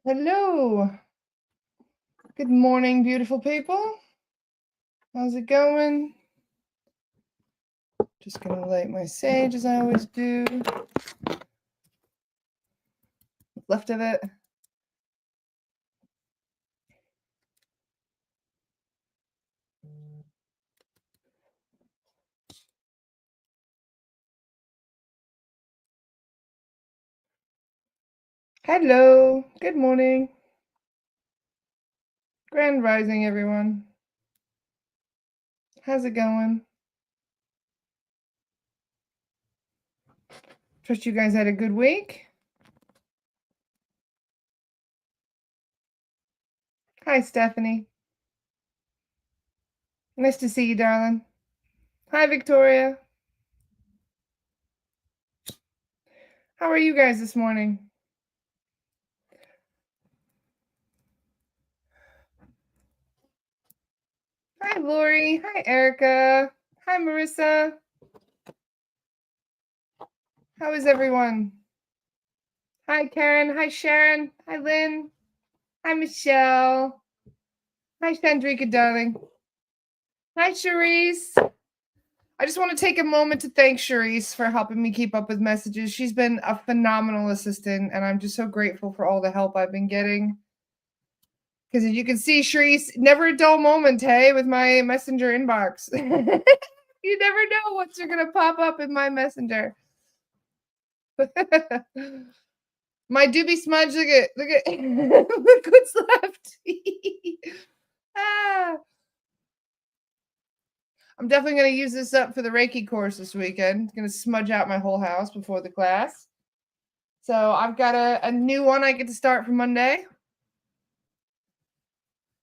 Hello. Good morning, beautiful people. How's it going? Just gonna light my sage as I always do. Left of it. Hello. Good morning. Grand rising, everyone. How's it going? Trust you guys had a good week. Hi, Stephanie. Nice to see you, darling. Hi, Victoria. How are you guys this morning? Hi, Lori. Hi, Erica. Hi, Marissa. How is everyone? Hi, Karen. Hi, Sharon. Hi, Lynn. Hi, Michelle. Hi, Chandrika, darling. Hi, Charisse. I just want to take a moment to thank Charisse for helping me keep up with messages. She's been a phenomenal assistant, and I'm just so grateful for all the help I've been getting. Because as you can see, Charisse, never a dull moment, hey, with my messenger inbox. You never know what's going to pop up in my messenger. My doobie smudge, look at look what's left. Ah. I'm definitely going to use this up for the Reiki course this weekend. Going to smudge out my whole house before the class. So I've got a new one I get to start for Monday.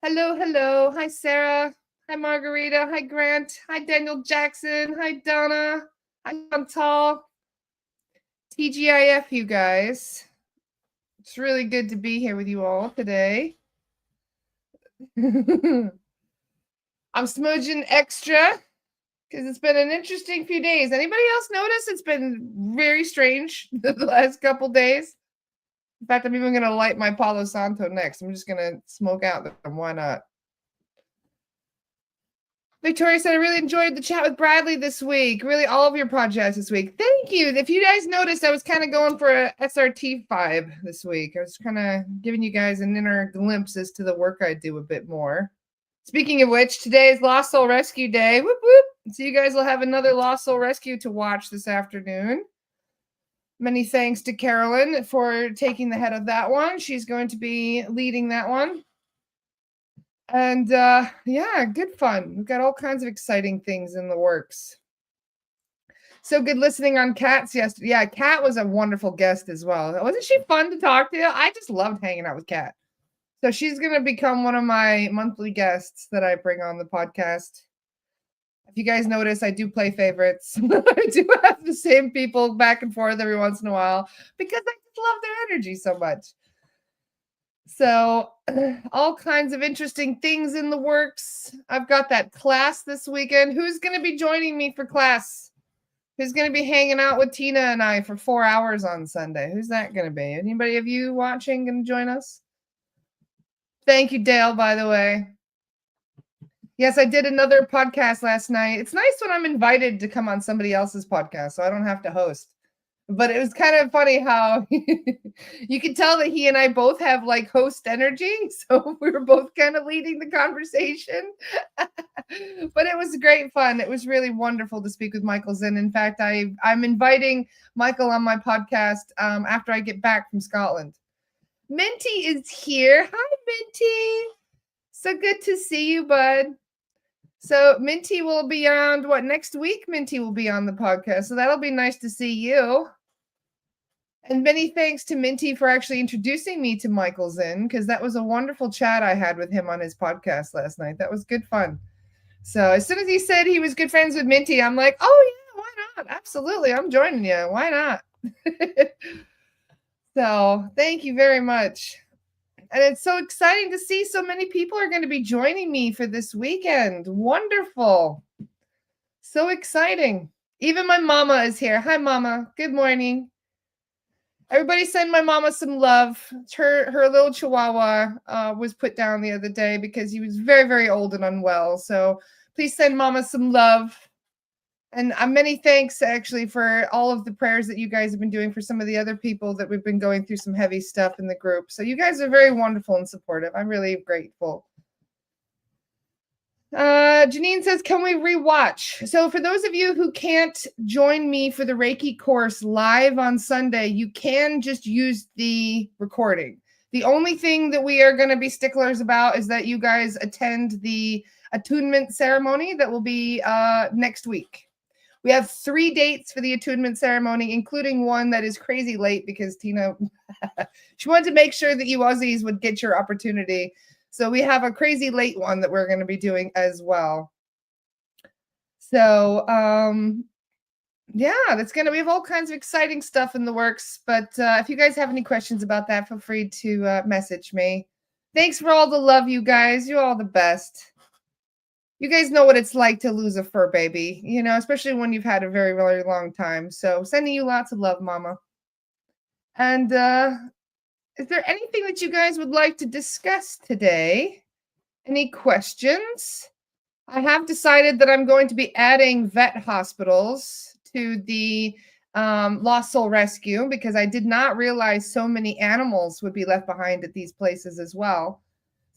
Hello, hello. Hi, Sarah. Hi, Margarita. Hi, Grant. Hi, Daniel Jackson. Hi, Donna. Hi, Chantal. TGIF, you guys. It's really good to be here with you all today. I'm smudging extra because it's been an interesting few days. Anybody else notice it's been very strange the last couple days? In fact, I'm even going to light my Palo Santo next. I'm just going to smoke out them. Why not? Victoria said, I really enjoyed the chat with Bradley this week. Really, all of your projects this week. Thank you. If you guys noticed, I was kind of going for a SRT vibe this week. I was kind of giving you guys an inner glimpse as to the work I do a bit more. Speaking of which, today is Lost Soul Rescue Day. Whoop, whoop. So you guys will have another Lost Soul Rescue to watch this afternoon. Many thanks to Carolyn for taking the head of that one. She's going to be leading that one. And yeah, good fun. We've got all kinds of exciting things in the works. So good listening on Kat's yesterday. Yeah, Kat was a wonderful guest as well. Wasn't she fun to talk to? I just loved hanging out with Kat. So she's going to become one of my monthly guests that I bring on the podcast. If you guys notice, I do play favorites. I do have the same people back and forth every once in a while because I just love their energy so much. So all kinds of interesting things in the works. I've got that class this weekend. Who's going to be joining me for class? Who's going to be hanging out with Tina and I for 4 hours on Sunday? Who's that going to be? Anybody of you watching going to join us? Thank you, Dale, by the way. Yes, I did another podcast last night. It's nice when I'm invited to come on somebody else's podcast, so I don't have to host. But it was kind of funny how you can tell that he and I both have like host energy. So we were both kind of leading the conversation. But it was great fun. It was really wonderful to speak with Michael Zinn. In fact, I'm inviting Michael on my podcast after I get back from Scotland. Minty is here. Hi, Minty. So good to see you, bud. So Minty will be on next week? Minty will be on the podcast. So that'll be nice to see you. And many thanks to Minty for actually introducing me to Michael Zinn, because that was a wonderful chat I had with him on his podcast last night. That was good fun. So as soon as he said he was good friends with Minty, I'm like, oh yeah, why not? Absolutely, I'm joining you. Why not? So thank you very much. And it's so exciting to see so many people are going to be joining me for this weekend. Wonderful. So exciting. Even my mama is here. Hi, Mama. Good morning. Everybody send my mama some love. Her little chihuahua was put down the other day because he was very, very old and unwell. So please send mama some love. And many thanks actually for all of the prayers that you guys have been doing for some of the other people that we've been going through some heavy stuff in the group. So you guys are very wonderful and supportive. I'm really grateful. Janine says, can we rewatch? So for those of you who can't join me for the Reiki course live on Sunday, you can just use the recording. The only thing that we are going to be sticklers about is that you guys attend the attunement ceremony that will be next week. We have 3 dates for the attunement ceremony, including one that is crazy late because Tina, she wanted to make sure that you Aussies would get your opportunity. So we have a crazy late one that we're going to be doing as well. So, yeah, we have all kinds of exciting stuff in the works. But if you guys have any questions about that, feel free to message me. Thanks for all the love, you guys. You're all the best. You guys know what it's like to lose a fur baby, especially when you've had a very, very long time. So sending you lots of love, Mama. And is there anything that you guys would like to discuss today? Any questions? I have decided that I'm going to be adding vet hospitals to the Lost Soul Rescue because I did not realize so many animals would be left behind at these places as well.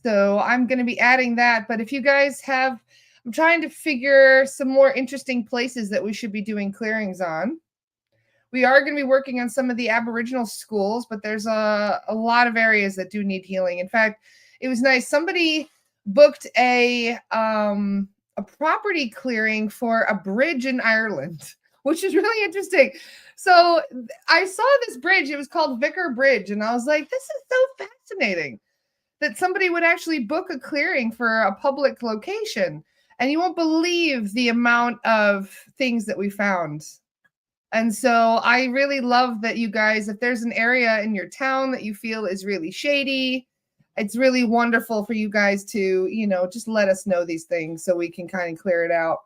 So I'm going to be adding that. But if you guys have, I'm trying to figure some more interesting places that we should be doing clearings on. We are going to be working on some of the Aboriginal schools, but there's a lot of areas that do need healing. In fact, it was nice. Somebody booked a property clearing for a bridge in Ireland, which is really interesting. So I saw this bridge. It was called Vicar Bridge. And I was like, this is so fascinating that somebody would actually book a clearing for a public location. And you won't believe the amount of things that we found. And so I really love that you guys, if there's an area in your town that you feel is really shady, it's really wonderful for you guys to, just let us know these things so we can kind of clear it out.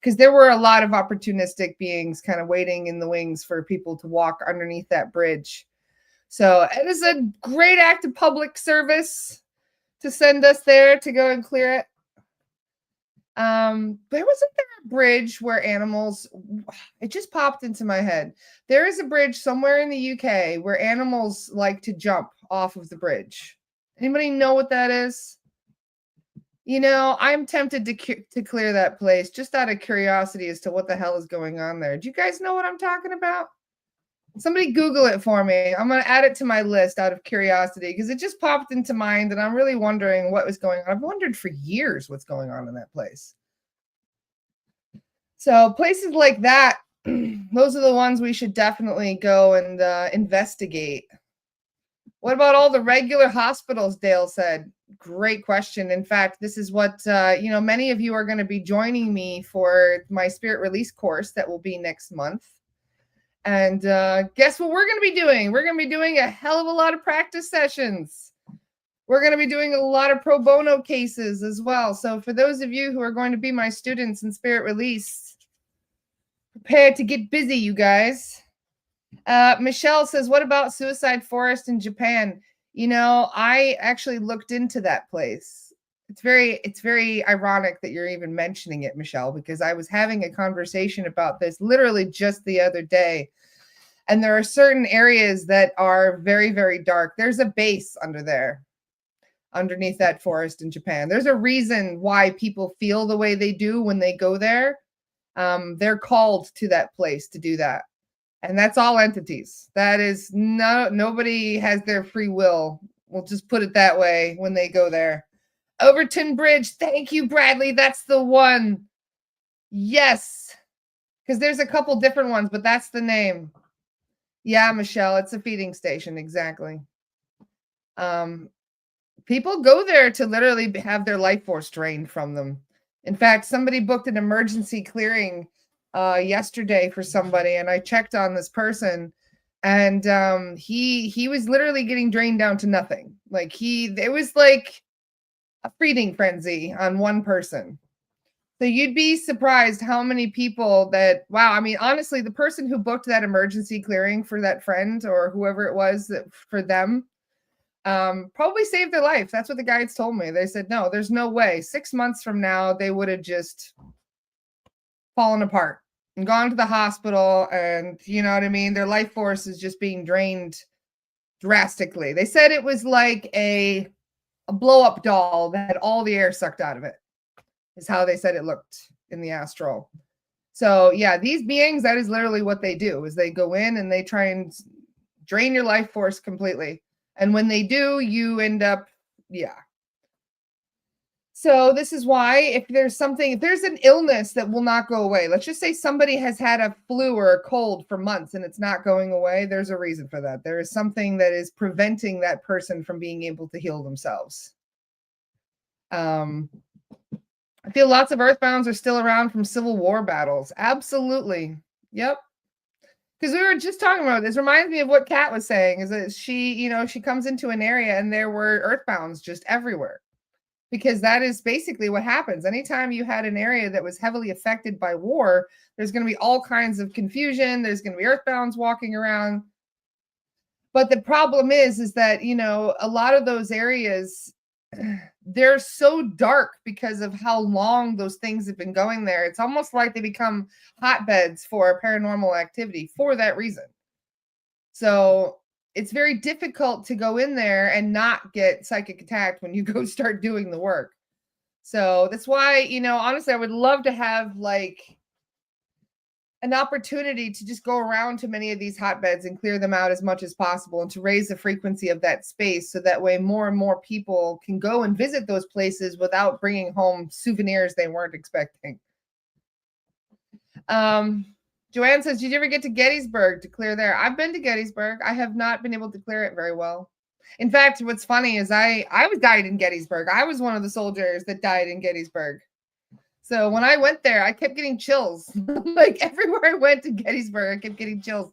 Because there were a lot of opportunistic beings kind of waiting in the wings for people to walk underneath that bridge. So it is a great act of public service to send us there to go and clear it. There wasn't there a bridge where animals, it just popped into my head. There is a bridge somewhere in the UK where animals like to jump off of the bridge. Anybody know what that is? I'm tempted to clear that place just out of curiosity as to what the hell is going on there. Do you guys know what I'm talking about? Somebody Google it for me. I'm going to add it to my list out of curiosity because it just popped into mind and I'm really wondering what was going on. I've wondered for years what's going on in that place. So places like that, those are the ones we should definitely go and investigate. What about all the regular hospitals, Dale said? Great question. In fact, this is what, many of you are going to be joining me for my Spirit Release course that will be next month. And guess what we're going to be doing? We're going to be doing a hell of a lot of practice sessions. We're going to be doing a lot of pro bono cases as well. So for those of you who are going to be my students in Spirit Release, prepare to get busy, you guys. Michelle says, what about Suicide Forest in Japan? I actually looked into that place. It's very ironic that you're even mentioning it, Michelle, because I was having a conversation about this literally just the other day. And there are certain areas that are very, very dark. There's a base underneath that forest in Japan. There's a reason why people feel the way they do when they go there. They're called to that place to do that. And that's all entities. That is nobody has their free will. We'll just put it that way when they go there. Overton Bridge. Thank you, Bradley. That's the one. Yes. Because there's a couple different ones, but that's the name. Yeah, Michelle, it's a feeding station. Exactly. People go there to literally have their life force drained from them. In fact, somebody booked an emergency clearing yesterday for somebody, and I checked on this person, and he was literally getting drained down to nothing. It was like a feeding frenzy on one person. So you'd be surprised how many people that, wow, I mean, honestly, the person who booked that emergency clearing for that friend or whoever it was that for them, probably saved their life. That's what the guides told me. They said, no, there's no way. 6 months from now, they would have just fallen apart and gone to the hospital. And you know what I mean? Their life force is just being drained drastically. They said it was like a blow up doll that had all the air sucked out of it, is how they said it looked in the astral. So yeah, these beings, that is literally what they do, is they go in and they try and drain your life force completely. And when they do, you end up, yeah. So this is why if there's an illness that will not go away, let's just say somebody has had a flu or a cold for months and it's not going away, there's a reason for that. There is something that is preventing that person from being able to heal themselves. I feel lots of earthbounds are still around from Civil War battles. Absolutely. Yep. Because we were just talking about this. Reminds me of what Kat was saying, is that she comes into an area and there were earthbounds just everywhere. Because that is basically what happens. Anytime you had an area that was heavily affected by war, there's going to be all kinds of confusion. There's going to be earthbounds walking around. But the problem is that, a lot of those areas, they're so dark because of how long those things have been going there. It's almost like they become hotbeds for paranormal activity for that reason. So it's very difficult to go in there and not get psychic attacked when you go start doing the work. So that's why, honestly, I would love to have like an opportunity to just go around to many of these hotbeds and clear them out as much as possible and to raise the frequency of that space so that way more and more people can go and visit those places without bringing home souvenirs they weren't expecting. Joanne says, did you ever get to Gettysburg to clear there? I've been to Gettysburg. I have not been able to clear it very well. In fact, what's funny is I was died in Gettysburg. I was one of the soldiers that died in Gettysburg. So when I went there, I kept getting chills. Like everywhere I went to Gettysburg, I kept getting chills.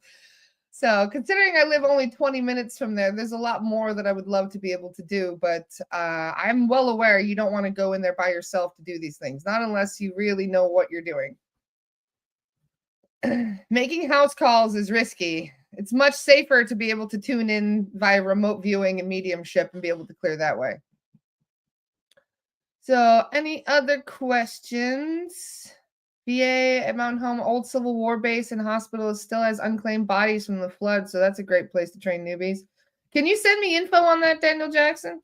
So considering I live only 20 minutes from there, there's a lot more that I would love to be able to do. But I'm well aware you don't want to go in there by yourself to do these things, not unless you really know what you're doing. Making house calls is risky. It's much safer to be able to tune in via remote viewing and mediumship and be able to clear that way. So any other questions? VA at Mountain Home, old Civil War base and hospital still has unclaimed bodies from the flood. So that's a great place to train newbies. Can you send me info on that, Daniel Jackson?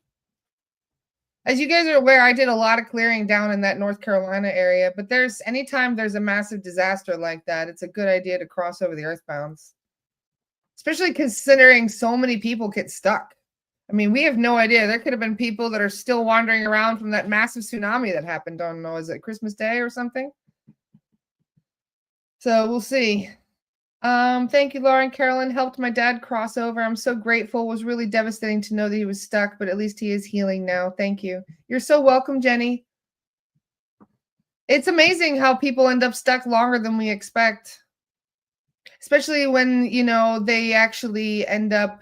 As you guys are aware, I did a lot of clearing down in that North Carolina area, but anytime there's a massive disaster like that, it's a good idea to cross over the earthbounds, especially considering so many people get stuck. I mean, we have no idea. There could have been people that are still wandering around from that massive tsunami that happened on, is it Christmas Day or something? So we'll see. Thank you, Lauren. Carolyn helped my dad cross over. I'm so grateful. It was really devastating to know that he was stuck, but at least he is healing now. Thank you. You're so welcome, Jenny. It's amazing how people end up stuck longer than we expect, especially when, they actually end up,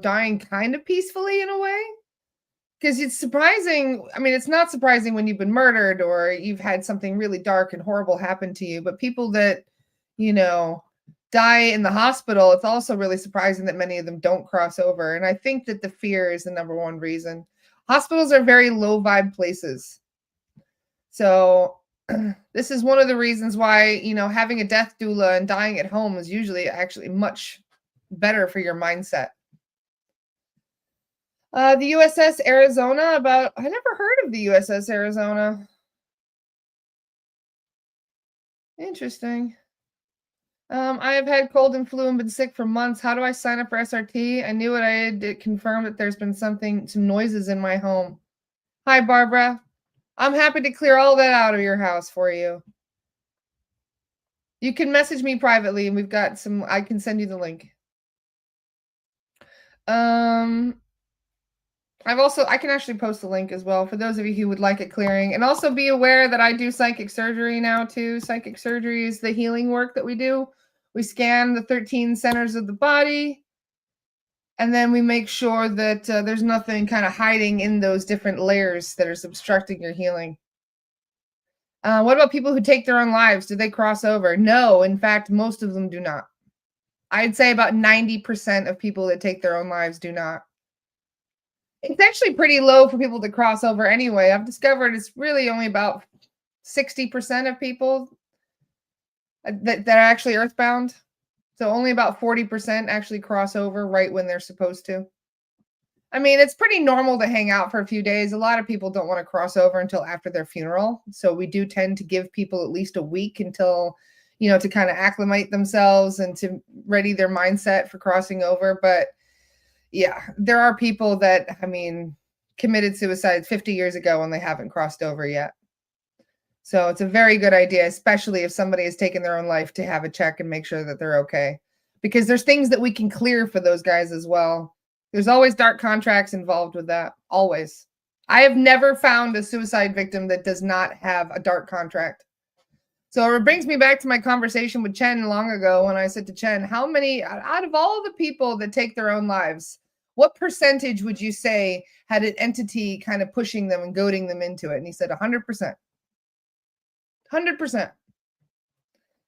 dying kind of peacefully in a way. Because it's surprising. I mean, it's not surprising when you've been murdered or you've had something really dark and horrible happen to you, but people that, die in the hospital, it's also really surprising that many of them don't cross over. And I think that the fear is the number one reason. Hospitals are very low vibe places. So this is one of the reasons why, having a death doula and dying at home is usually actually much better for your mindset. The USS Arizona, I never heard of the USS Arizona. Interesting. I have had cold and flu and been sick for months. How do I sign up for SRT? I knew what I had to confirm that there's been some noises in my home. Hi, Barbara. I'm happy to clear all that out of your house for you. You can message me privately and we've got I can send you the link. I can actually post a link as well for those of you who would like it clearing. And also be aware that I do psychic surgery now too. Psychic surgery is the healing work that we do. We scan the 13 centers of the body. And then we make sure that there's nothing kind of hiding in those different layers that are obstructing your healing. What about people who take their own lives? Do they cross over? No, in fact, most of them do not. I'd say about 90% of people that take their own lives do not. It's actually pretty low for people to cross over anyway. I've discovered it's really only about 60% of people that are actually earthbound. So only about 40% actually cross over right when they're supposed to. I mean, it's pretty normal to hang out for a few days. A lot of people don't want to cross over until after their funeral. So we do tend to give people at least a week until, to kind of acclimate themselves and to ready their mindset for crossing over. But yeah, there are people that, committed suicide 50 years ago and they haven't crossed over yet. So it's a very good idea, especially if somebody has taken their own life, to have a check and make sure that they're okay. Because there's things that we can clear for those guys as well. There's always dark contracts involved with that. Always. I have never found a suicide victim that does not have a dark contract. So it brings me back to my conversation with Chen long ago when I said to Chen, how many, out of all the people that take their own lives, what percentage would you say had an entity kind of pushing them and goading them into it? And he said 100%. 100%.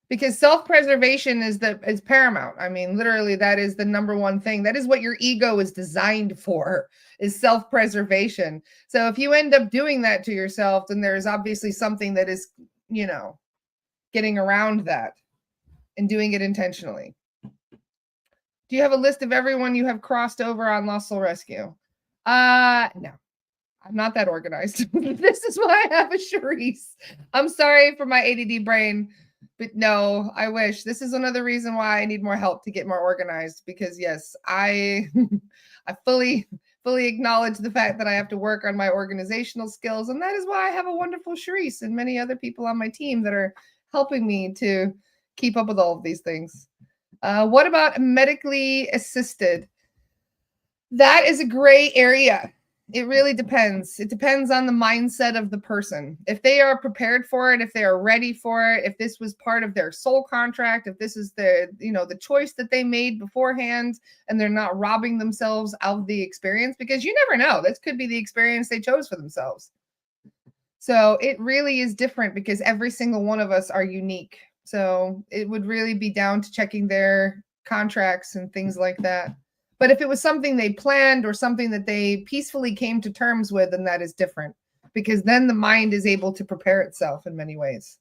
Because self-preservation is paramount. Literally, that is the number one thing. That is what your ego is designed for, is self-preservation. So if you end up doing that to yourself, then there is obviously something that is, getting around that and doing it intentionally. Do you have a list of everyone you have crossed over on Lost Soul Rescue? No. I'm not that organized. This is why I have a Charisse. I'm sorry for my ADD brain. But no, I wish. This is another reason why I need more help to get more organized, because yes, I fully acknowledge the fact that I have to work on my organizational skills. And that is why I have a wonderful Charisse and many other people on my team that are helping me to keep up with all of these things. What about medically assisted? That is a gray area. It really depends. It depends on the mindset of the person. If they are prepared for it, if they are ready for it, if this was part of their soul contract, if this is the choice that they made beforehand and they're not robbing themselves of the experience, because you never know. This could be the experience they chose for themselves. So it really is different because every single one of us are unique. So it would really be down to checking their contracts and things like that. But if it was something they planned or something that they peacefully came to terms with, then that is different, because then the mind is able to prepare itself in many ways.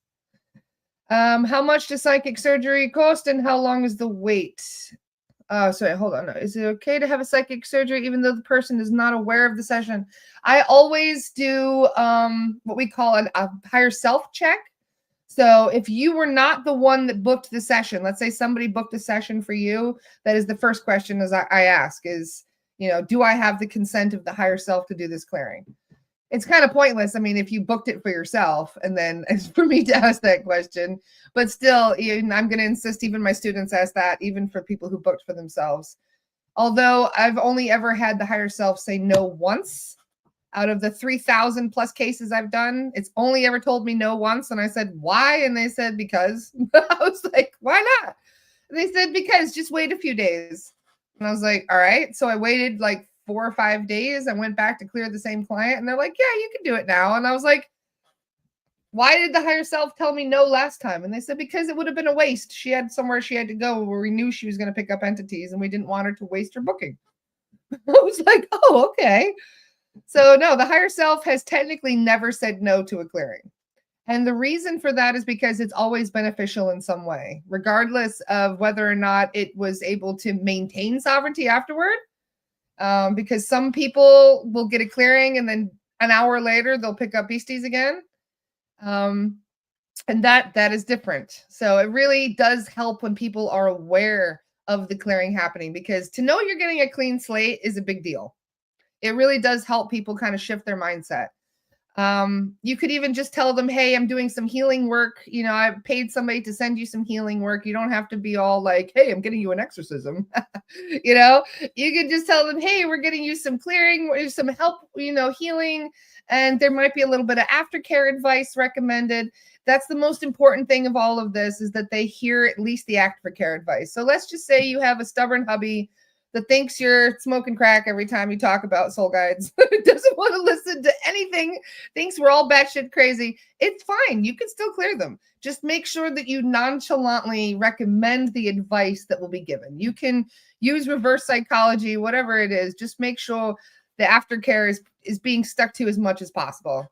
How much does psychic surgery cost and how long is the wait? Sorry, hold on. Is it okay to have a psychic surgery even though the person is not aware of the session? I always do what we call a higher self check. So if you were not the one that booked the session, let's say somebody booked a session for you, that is the first question I ask is, do I have the consent of the higher self to do this clearing? It's kind of pointless. If you booked it for yourself and then it's for me to ask that question, but still, I'm going to insist even my students ask that, even for people who booked for themselves. Although I've only ever had the higher self say no once. Out of the 3,000 plus cases I've done, it's only ever told me no once. And I said, why? And they said, because. I was like, why not? And they said, because, just wait a few days. And I was like, all right. So I waited like 4 or 5 days. I went back to clear the same client and they're like, yeah, you can do it now. And I was like, why did the higher self tell me no last time? And they said, because it would have been a waste. She had somewhere she had to go where we knew she was going to pick up entities and we didn't want her to waste her booking. I was like, oh, okay. So no, the higher self has technically never said no to a clearing. And the reason for that is because it's always beneficial in some way, regardless of whether or not it was able to maintain sovereignty afterward. Because some people will get a clearing and then an hour later, they'll pick up beasties again. And that is different. So it really does help when people are aware of the clearing happening, because to know you're getting a clean slate is a big deal. It really does help people kind of shift their mindset. You could even just tell them, hey, I'm doing some healing work. I paid somebody to send you some healing work. You don't have to be all like, hey, I'm getting you an exorcism. You could just tell them, hey, we're getting you some clearing, some help, healing. And there might be a little bit of aftercare advice recommended. That's the most important thing of all of this, is that they hear at least the aftercare advice. So let's just say you have a stubborn hubby that thinks you're smoking crack every time you talk about soul guides, doesn't want to listen to anything, thinks we're all batshit crazy, it's fine. You can still clear them. Just make sure that you nonchalantly recommend the advice that will be given. You can use reverse psychology, whatever it is. Just make sure the aftercare is being stuck to as much as possible.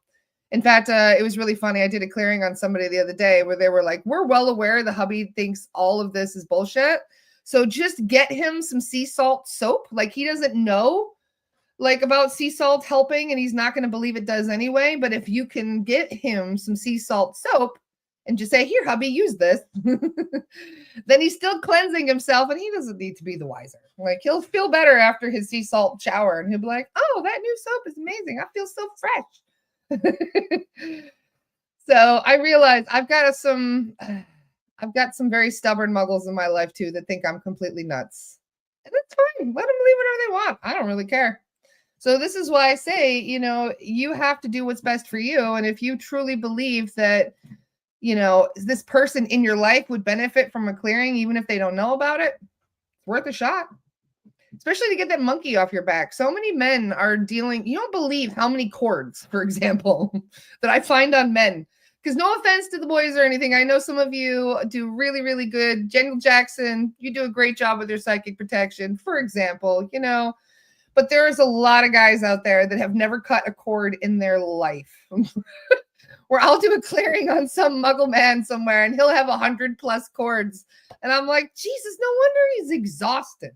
In fact, it was really funny. I did a clearing on somebody the other day where they were like, we're well aware the hubby thinks all of this is bullshit. So just get him some sea salt soap. Like, he doesn't know like about sea salt helping, and he's not going to believe it does anyway. But if you can get him some sea salt soap and just say, here, hubby, use this, then he's still cleansing himself, and he doesn't need to be the wiser. Like, he'll feel better after his sea salt shower, and he'll be like, oh, that new soap is amazing. I feel so fresh. So I realized I've got some very stubborn muggles in my life too that think I'm completely nuts. And that's fine. Let them believe whatever they want. I don't really care. So this is why I say, you have to do what's best for you. And if you truly believe that, this person in your life would benefit from a clearing, even if they don't know about it, it's worth a shot. Especially to get that monkey off your back. So many men are dealing, you don't believe how many cords, for example, that I find on men. Because no offense to the boys or anything, I know some of you do really, really good. Jennifer Jackson, you do a great job with your psychic protection, for example, But there's a lot of guys out there that have never cut a cord in their life. Where I'll do a clearing on some muggle man somewhere and he'll have 100+ cords. And I'm like, Jesus, no wonder he's exhausted.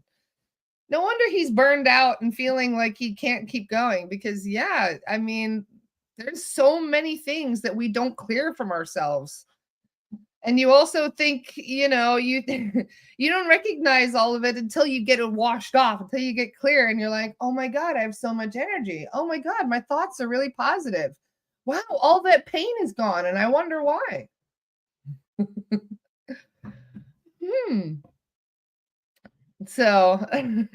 No wonder he's burned out and feeling like he can't keep going because, yeah, I mean, there's so many things that we don't clear from ourselves. And you also think, you don't recognize all of it until you get it washed off, until you get clear and you're like, oh my God, I have so much energy. Oh my God, my thoughts are really positive. Wow, all that pain is gone and I wonder why. So, do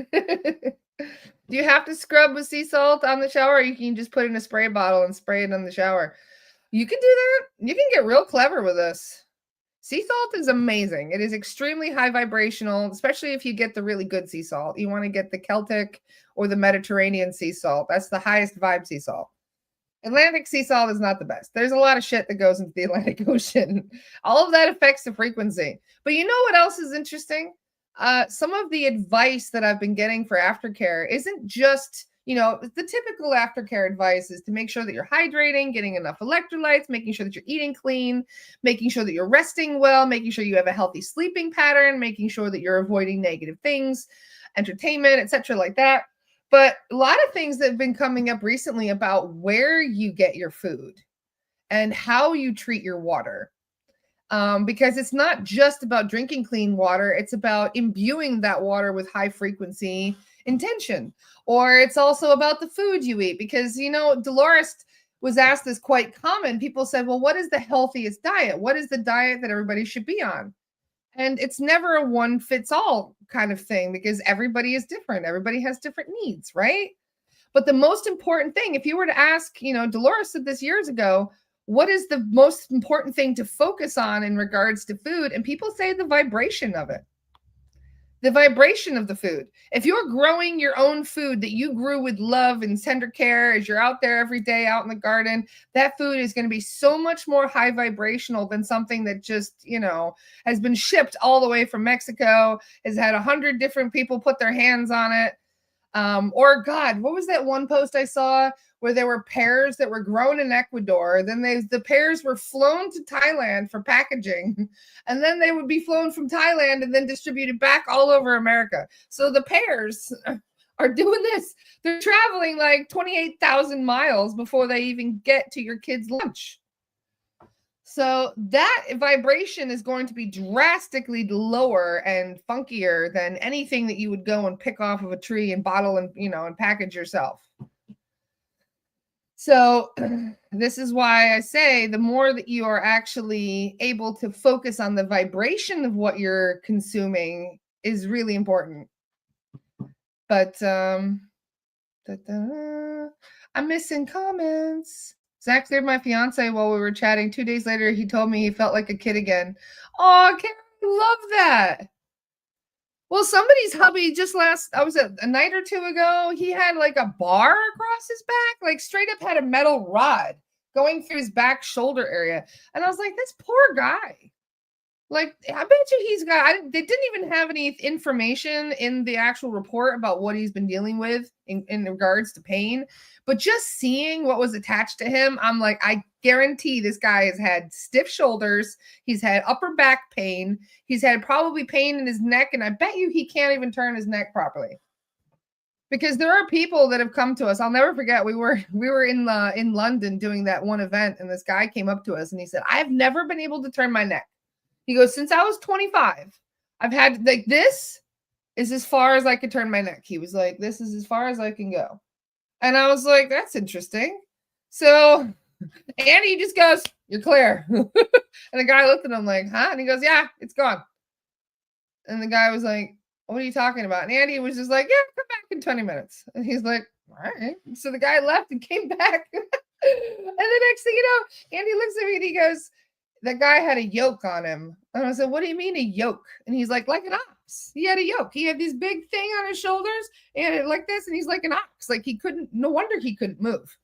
you have to scrub with sea salt on the shower, or you can just put it in a spray bottle and spray it on the shower? You can do that. You can get real clever with this. Sea salt is amazing. It is extremely high vibrational, especially if you get the really good sea salt. You want to get the Celtic or the Mediterranean sea salt. That's the highest vibe sea salt. Atlantic sea salt is not the best. There's a lot of shit that goes into the Atlantic Ocean. All of that affects the frequency. But you know what else is interesting? Some of the advice that I've been getting for aftercare isn't just, the typical aftercare advice is to make sure that you're hydrating, getting enough electrolytes, making sure that you're eating clean, making sure that you're resting well, making sure you have a healthy sleeping pattern, making sure that you're avoiding negative things, entertainment, etc., like that. But a lot of things that have been coming up recently about where you get your food and how you treat your water. Because it's not just about drinking clean water, it's about imbuing that water with high frequency intention. Or it's also about the food you eat. Because, Dolores was asked this quite common. People said, well, what is the healthiest diet? What is the diet that everybody should be on? And it's never a one fits all kind of thing because everybody is different. Everybody has different needs, right? But the most important thing, if you were to ask, Dolores said this years ago, what is the most important thing to focus on in regards to food? And people say the vibration of it. The vibration of the food. If you're growing your own food that you grew with love and tender care as you're out there every day out in the garden, that food is going to be so much more high vibrational than something that just, has been shipped all the way from Mexico, has had 100 different people put their hands on it. Or God, what was that one post I saw where there were pears that were grown in Ecuador? Then the pears were flown to Thailand for packaging, and then they would be flown from Thailand and then distributed back all over America. So the pears are doing this. They're traveling like 28,000 miles before they even get to your kid's lunch. So that vibration is going to be drastically lower and funkier than anything that you would go and pick off of a tree and bottle and, and package yourself. So this is why I say the more that you are actually able to focus on the vibration of what you're consuming is really important. But I'm missing comments. Zach cleared my fiance while we were chatting. 2 days later, he told me he felt like a kid again. Oh, Karen, I love that. Well, somebody's hubby I was a night or two ago, he had like a bar across his back, like straight up had a metal rod going through his back shoulder area. And I was like, this poor guy. Like, I bet you they didn't even have any information in the actual report about what he's been dealing with in regards to pain. But just seeing what was attached to him, I'm like, I guarantee this guy has had stiff shoulders. He's had upper back pain. He's had probably pain in his neck. And I bet you he can't even turn his neck properly. Because there are people that have come to us. I'll never forget. We were in London doing that one event, and this guy came up to us and he said, I've never been able to turn my neck. He goes, since I was 25, I've had like this is as far as I could turn my neck. He was like, this is as far as I can go. And I was like, that's interesting. So Andy just goes, you're clear. And the guy looked at him like, huh? And he goes, yeah, it's gone. And the guy was like, what are you talking about? And Andy was just like, yeah, come back in 20 minutes. And he's like, all right. So the guy left and came back. And the next thing you know, Andy looks at me and he goes, that guy had a yoke on him. And I said, what do you mean a yoke? And he's like an ox. He had a yoke. He had this big thing on his shoulders and like this, and he's like an ox. Like no wonder he couldn't move.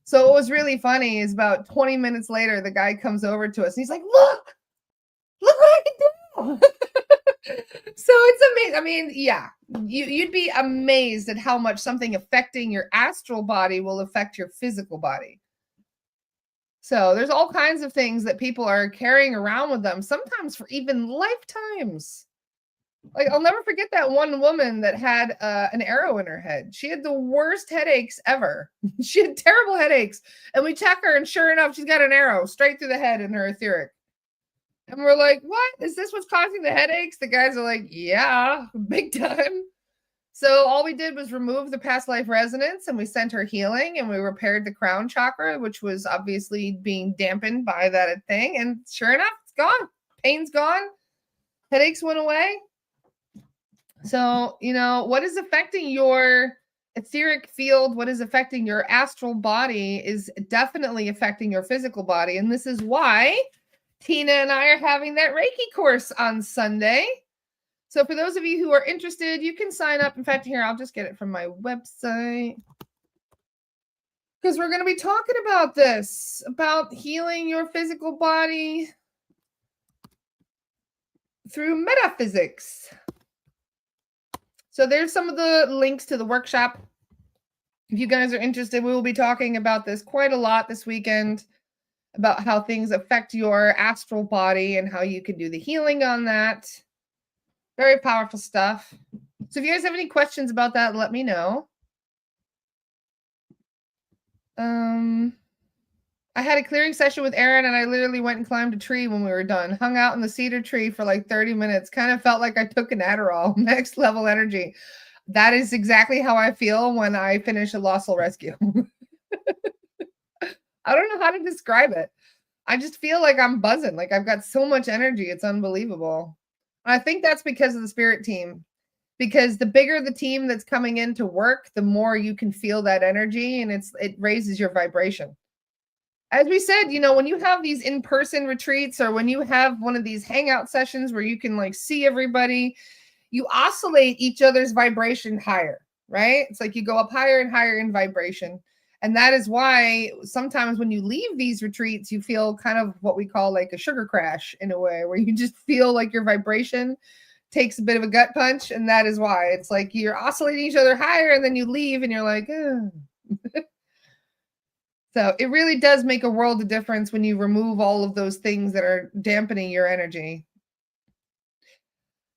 So what was really funny is about 20 minutes later, the guy comes over to us and he's like, look what I can do. So it's amazing. I mean, yeah, you'd be amazed at how much something affecting your astral body will affect your physical body. So there's all kinds of things that people are carrying around with them, sometimes for even lifetimes. Like, I'll never forget that one woman that had an arrow in her head. She had the worst headaches ever. She had terrible headaches. And we check her, and sure enough, she's got an arrow straight through the head in her etheric. And we're like, what? Is this what's causing the headaches? The guys are like, yeah, big time. So all we did was remove the past life resonance, and we sent her healing, and we repaired the crown chakra, which was obviously being dampened by that thing. And sure enough, it's gone. Pain's gone. Headaches went away. So, what is affecting your etheric field, what is affecting your astral body is definitely affecting your physical body. And this is why Tina and I are having that Reiki course on Sunday. So for those of you who are interested, you can sign up. In fact, here, I'll just get it from my website. Because we're going to be talking about this, about healing your physical body through metaphysics. So there's some of the links to the workshop. If you guys are interested, we will be talking about this quite a lot this weekend, about how things affect your astral body and how you can do the healing on that. Very powerful stuff. So if you guys have any questions about that, let me know. I had a clearing session with Aaron, and I literally went and climbed a tree when we were done. Hung out in the cedar tree for like 30 minutes. Kind of felt like I took an Adderall. Next level energy. That is exactly how I feel when I finish a Lost Soul Rescue. I don't know how to describe it. I just feel like I'm buzzing. Like I've got so much energy. It's unbelievable. I think that's because of the spirit team. Because the bigger the team that's coming in to work, the more you can feel that energy, and it raises your vibration. As we said, when you have these in-person retreats, or when you have one of these hangout sessions where you can like see everybody, you oscillate each other's vibration higher, right? It's like you go up higher and higher in vibration. And that is why sometimes when you leave these retreats, you feel kind of what we call like a sugar crash in a way, where you just feel like your vibration takes a bit of a gut punch. And that is why it's like you're oscillating each other higher, and then you leave and you're like, oh. So it really does make a world of difference when you remove all of those things that are dampening your energy.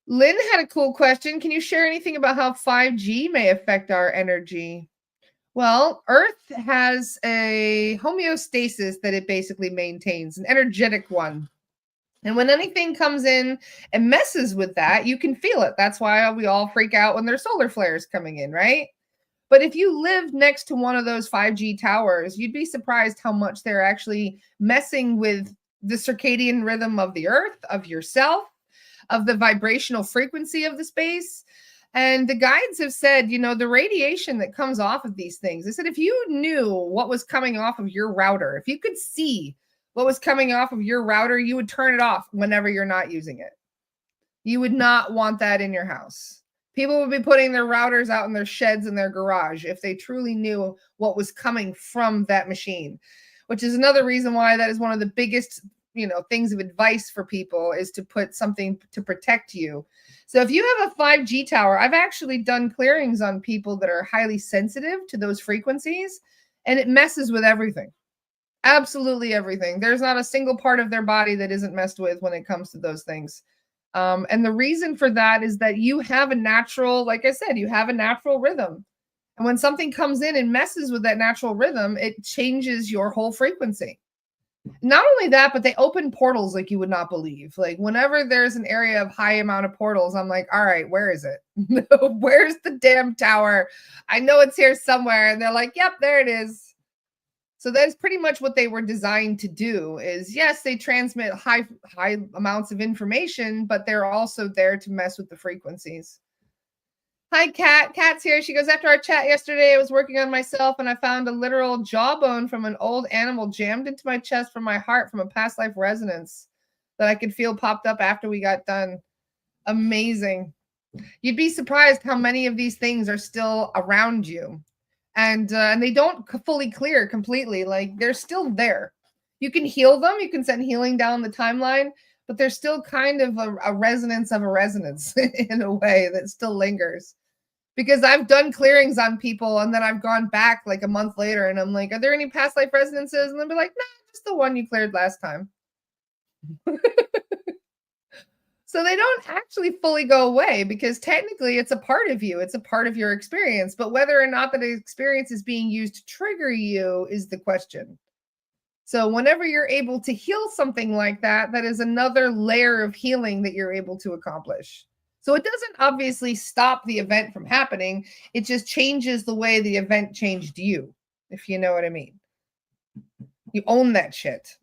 Lynn had a cool question. Can you share anything about how 5G may affect our energy? Well, Earth has a homeostasis that it basically maintains, an energetic one. And when anything comes in and messes with that, you can feel it. That's why we all freak out when there's solar flares coming in, right? But if you lived next to one of those 5G towers, you'd be surprised how much they're actually messing with the circadian rhythm of the Earth, of yourself, of the vibrational frequency of the space. And the guides have said, the radiation that comes off of these things, they said, if you knew what was coming off of your router, if you could see what was coming off of your router, you would turn it off whenever you're not using it. You would not want that in your house. People would be putting their routers out in their sheds in their garage if they truly knew what was coming from that machine, which is another reason why that is one of the biggest, things of advice for people is to put something to protect you. So if you have a 5G tower, I've actually done clearings on people that are highly sensitive to those frequencies, and it messes with everything. Absolutely everything. There's not a single part of their body that isn't messed with when it comes to those things. And the reason for that is that you have a natural, like I said, you have a natural rhythm. And when something comes in and messes with that natural rhythm, it changes your whole frequency. Not only that, but they open portals like you would not believe. Like whenever there's an area of high amount of portals, I'm like, all right, where is it? Where's the damn tower? I know it's here somewhere. And they're like, yep, there it is. So that's pretty much what they were designed to do is, yes, they transmit high amounts of information, but they're also there to mess with the frequencies. Hi, Kat. Kat's here. She goes, after our chat yesterday, I was working on myself and I found a literal jawbone from an old animal jammed into my chest from my heart from a past life resonance that I could feel popped up after we got done. Amazing. You'd be surprised how many of these things are still around you. And they don't fully clear completely. Like they're still there. You can heal them. You can send healing down the timeline, but there's still kind of a resonance of a resonance in a way that still lingers. Because I've done clearings on people and then I've gone back like a month later and I'm like, are there any past life resonances? And they'll be like, nah, just the one you cleared last time. So they don't actually fully go away because technically it's a part of you. It's a part of your experience. But whether or not that experience is being used to trigger you is the question. So whenever you're able to heal something like that, that is another layer of healing that you're able to accomplish. So it doesn't obviously stop the event from happening. It just changes the way the event changed you, if you know what I mean. You own that shit.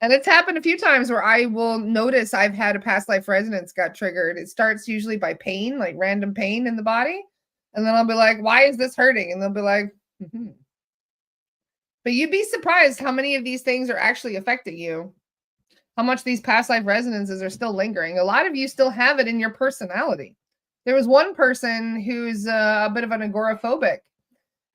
And it's happened a few times where I will notice I've had a past life resonance got triggered. It starts usually by pain, like random pain in the body. And then I'll be like, why is this hurting? And they'll be like, mm-hmm. But you'd be surprised how many of these things are actually affecting you. How much these past life resonances are still lingering. A lot of you still have it in your personality. There was one person who's a bit of an agoraphobic.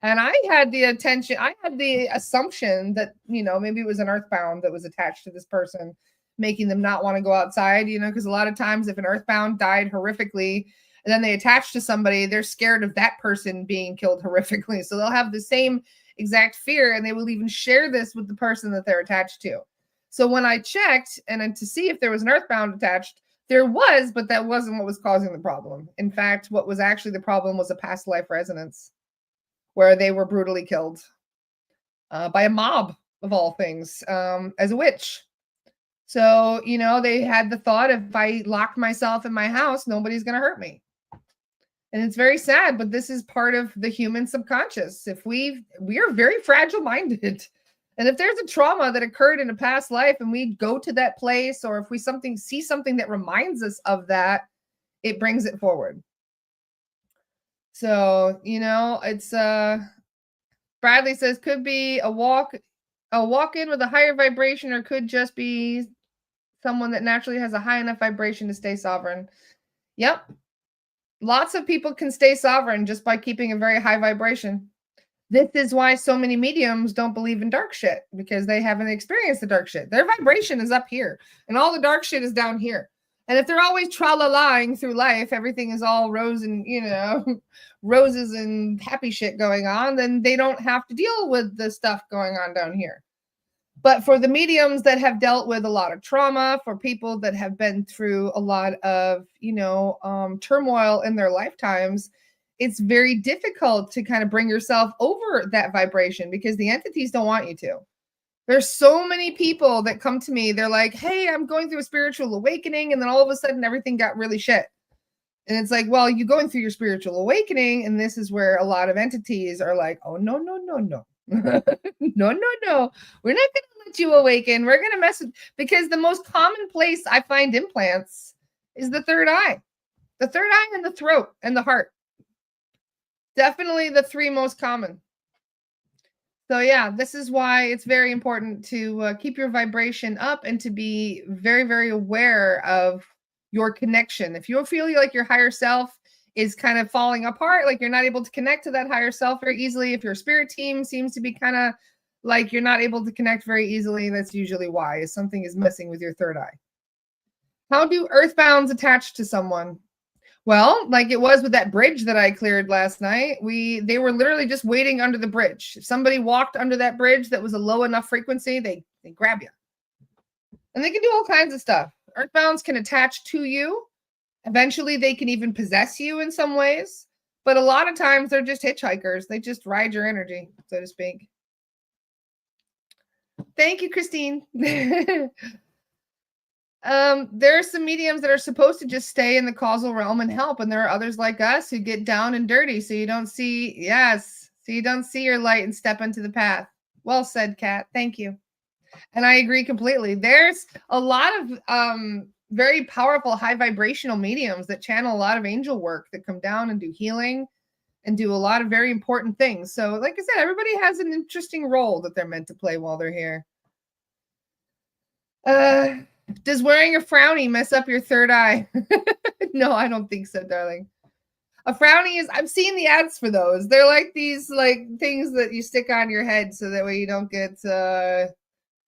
And I had the assumption that, maybe it was an earthbound that was attached to this person, making them not want to go outside, because a lot of times if an earthbound died horrifically and then they attach to somebody, they're scared of that person being killed horrifically. So they'll have the same exact fear and they will even share this with the person that they're attached to. So when I checked and to see if there was an earthbound attached, there was, but that wasn't what was causing the problem. In fact, what was actually the problem was a past life resonance, where they were brutally killed by a mob of all things, as a witch. So, they had the thought, if I lock myself in my house, nobody's going to hurt me. And it's very sad, but this is part of the human subconscious. If we are very fragile minded. And if there's a trauma that occurred in a past life and we go to that place, or if we see something that reminds us of that, it brings it forward. So, it's Bradley says could be a walk in with a higher vibration, or could just be someone that naturally has a high enough vibration to stay sovereign. Yep. Lots of people can stay sovereign just by keeping a very high vibration. This is why so many mediums don't believe in dark shit, because they haven't experienced the dark shit. Their vibration is up here and all the dark shit is down here. And if they're always tra-la-laing through life, everything is all roses and happy shit going on, then they don't have to deal with the stuff going on down here. But for the mediums that have dealt with a lot of trauma, for people that have been through a lot of, turmoil in their lifetimes, it's very difficult to kind of bring yourself over that vibration because the entities don't want you to. There's so many people that come to me. They're like, hey, I'm going through a spiritual awakening. And then all of a sudden, everything got really shit. And it's like, well, you're going through your spiritual awakening. And this is where a lot of entities are like, oh, no, no, no, no. no, no, no. We're not going to let you awaken. We're going to mess with, because the most common place I find implants is the third eye and the throat and the heart. Definitely the three most common. So yeah, this is why it's very important to keep your vibration up and to be very, very aware of your connection. If you feel like your higher self is kind of falling apart, like you're not able to connect to that higher self very easily, if your spirit team seems to be kind of like you're not able to connect very easily, that's usually why, is something is messing with your third eye. How do earthbounds attach to someone? Well, like it was with that bridge that I cleared last night. They were literally just waiting under the bridge. If somebody walked under that bridge that was a low enough frequency, they grab you. And they can do all kinds of stuff. Earthbounds can attach to you. Eventually they can even possess you in some ways. But a lot of times they're just hitchhikers. They just ride your energy, so to speak. Thank you, Christine. There are some mediums that are supposed to just stay in the causal realm and help, and there are others like us who get down and dirty, so you don't see, yes, so you don't see your light and step into the path. Well said, Kat. Thank you. And I agree completely. There's a lot of very powerful high vibrational mediums that channel a lot of angel work, that come down and do healing and do a lot of very important things. So like I said, everybody has an interesting role that they're meant to play while they're here. Does wearing a frowny mess up your third eye? No, I don't think so, darling. A frowny is, I've seen the ads for those. They're like these like things that you stick on your head so that way you don't get what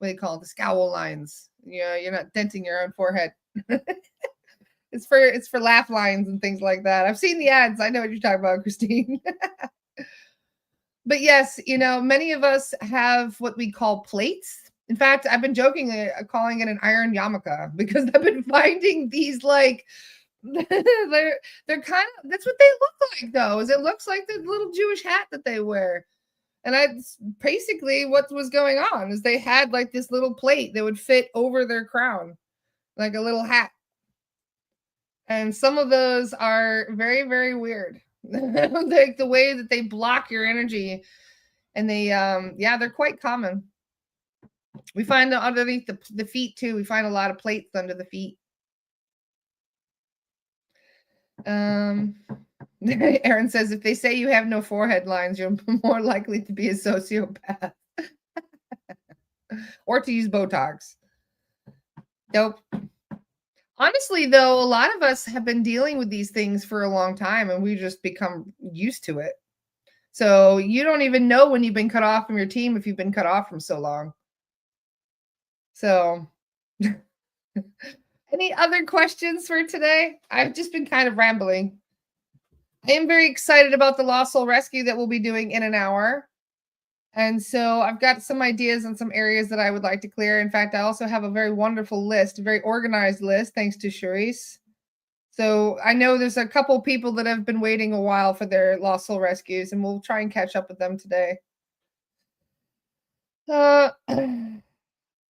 do you call it? The scowl lines. You're not denting your own forehead. It's for laugh lines and things like that. I've seen the ads. I know what you're talking about, Christine. But yes, many of us have what we call plates. In fact, I've been jokingly calling it an iron yarmulke because I've been finding these like they're kind of, that's what they look like though. Is it looks like the little Jewish hat that they wear. And that's basically what was going on, is they had like this little plate that would fit over their crown, like a little hat. And some of those are very, very weird. Like the way that they block your energy. And they they're quite common. We find them underneath the feet too. We find a lot of plates under the feet. Aaron says, if they say you have no forehead lines, you're more likely to be a sociopath. Or to use Botox. Nope. Honestly, though, a lot of us have been dealing with these things for a long time, and we just become used to it. So you don't even know when you've been cut off from your team if you've been cut off from so long. So any other questions for today? I've just been kind of rambling. I am very excited about the Lost Soul Rescue that we'll be doing in an hour. And so I've got some ideas on some areas that I would like to clear. In fact, I also have a very wonderful list, a very organized list, thanks to Charisse. So I know there's a couple people that have been waiting a while for their Lost Soul Rescues, and we'll try and catch up with them today.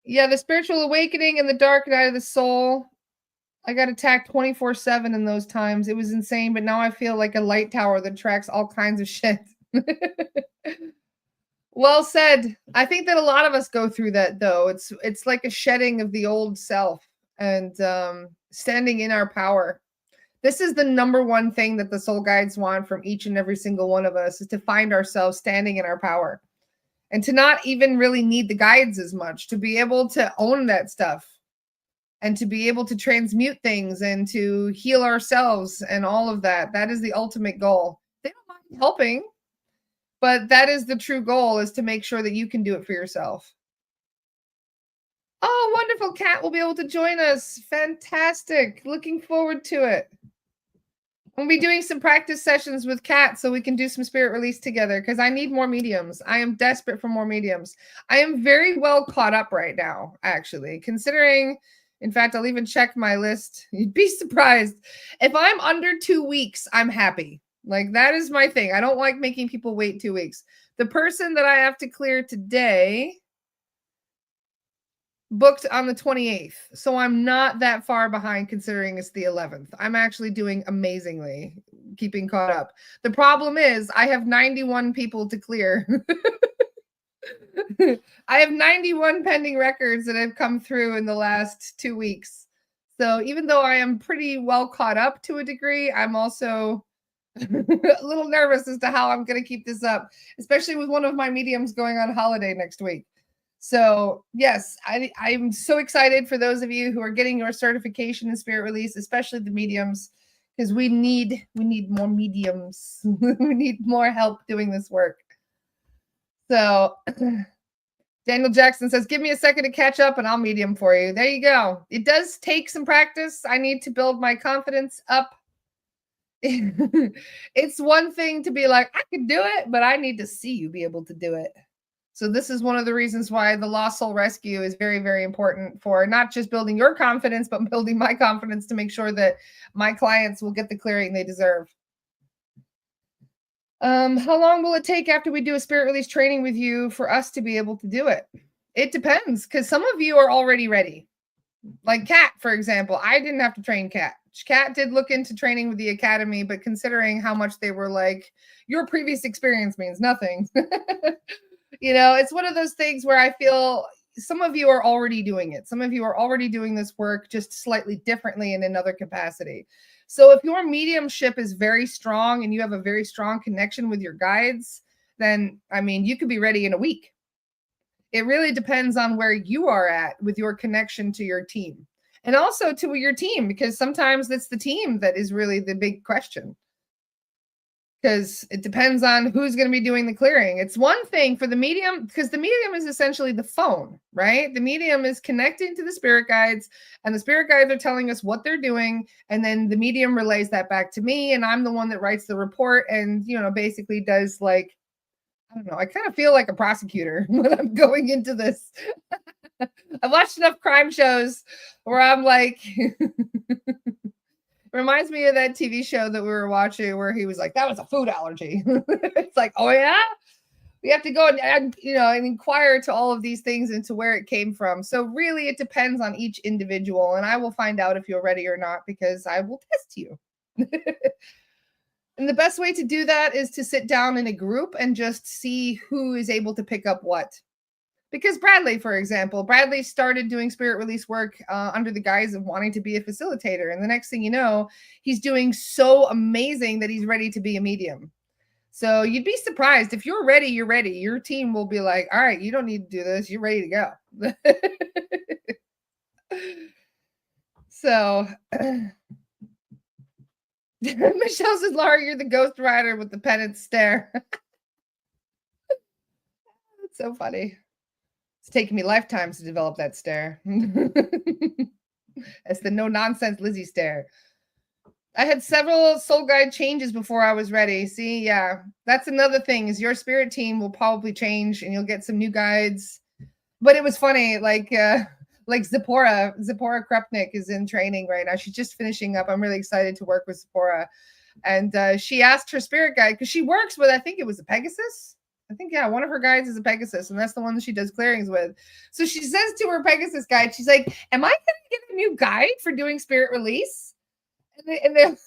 Yeah, the spiritual awakening and the dark night of the soul. I got attacked 24/7 in those times. It was insane, but now I feel like a light tower that tracks all kinds of shit. Well said. I think that a lot of us go through that, though. It's like a shedding of the old self and standing in our power. This is the number one thing that the soul guides want from each and every single one of us, is to find ourselves standing in our power and to not even really need the guides as much, to be able to own that stuff and to be able to transmute things and to heal ourselves and all of that. That is the ultimate goal. They don't mind helping, but that is the true goal, is to make sure that you can do it for yourself. Oh, wonderful. Kat will be able to join us. Fantastic. Looking forward to it. We'll be doing some practice sessions with Kat so we can do some spirit release together, because I need more mediums. I am desperate for more mediums. I am very well caught up right now, actually, considering, in fact, I'll even check my list. You'd be surprised. If I'm under 2 weeks, I'm happy. Like, that is my thing. I don't like making people wait 2 weeks. The person that I have to clear today booked on the 28th. So I'm not that far behind, considering it's the 11th. I'm actually doing amazingly, keeping caught up. The problem is I have 91 people to clear. I have 91 pending records that have come through in the last 2 weeks. So even though I am pretty well caught up to a degree, I'm also a little nervous as to how I'm going to keep this up, especially with one of my mediums going on holiday next week. So yes, I'm so excited for those of you who are getting your certification in spirit release, especially the mediums, because we need more mediums. We need more help doing this work. So Daniel Jackson says, give me a second to catch up and I'll medium for you. There you go. It does take some practice. I need to build my confidence up. It's one thing to be like, I can do it, but I need to see you be able to do it. So this is one of the reasons why the Lost Soul Rescue is very, very important for not just building your confidence, but building my confidence to make sure that my clients will get the clearing they deserve. How long will it take after we do a spirit release training with you for us to be able to do it? It depends, because some of you are already ready. Like Kat, for example, I didn't have to train Kat. Kat did look into training with the academy, but considering how much they were like, your previous experience means nothing. It's one of those things where I feel some of you are already doing it. Some of you are already doing this work just slightly differently in another capacity. So if your mediumship is very strong and you have a very strong connection with your guides, then, you could be ready in a week. It really depends on where you are at with your connection to your team and also to your team, because sometimes it's the team that is really the big question. Because it depends on who's going to be doing the clearing. It's one thing for the medium, because the medium is essentially the phone, right? The medium is connecting to the spirit guides, and the spirit guides are telling us what they're doing. And then the medium relays that back to me, and I'm the one that writes the report and, basically does like, I don't know, I kind of feel like a prosecutor when I'm going into this. I've watched enough crime shows where I'm like, reminds me of that TV show that we were watching where he was like, that was a food allergy. It's like, oh yeah, we have to go and inquire to all of these things into where it came from. So really it depends on each individual, and I will find out if you're ready or not, because I will test you. And the best way to do that is to sit down in a group and just see who is able to pick up what. Because Bradley, for example, Bradley started doing spirit release work under the guise of wanting to be a facilitator. And the next thing you know, he's doing so amazing that he's ready to be a medium. So you'd be surprised. If you're ready, you're ready. Your team will be like, all right, you don't need to do this. You're ready to go. So Michelle says, Laura, you're the ghost rider with the penance stare. That's so funny. It's taken me lifetimes to develop that stare. It's the no nonsense Lizzie stare. I had several soul guide changes before I was ready. See, yeah, that's another thing, is your spirit team will probably change and you'll get some new guides. But it was funny, like Zipporah Krupnik is in training right now. She's just finishing up. I'm really excited to work with Zipporah. And she asked her spirit guide, because she works with, I think it was a Pegasus. I think, yeah, one of her guides is a Pegasus, and that's the one that she does clearings with. So she says to her Pegasus guide, she's like, am I going to get a new guide for doing spirit release? And it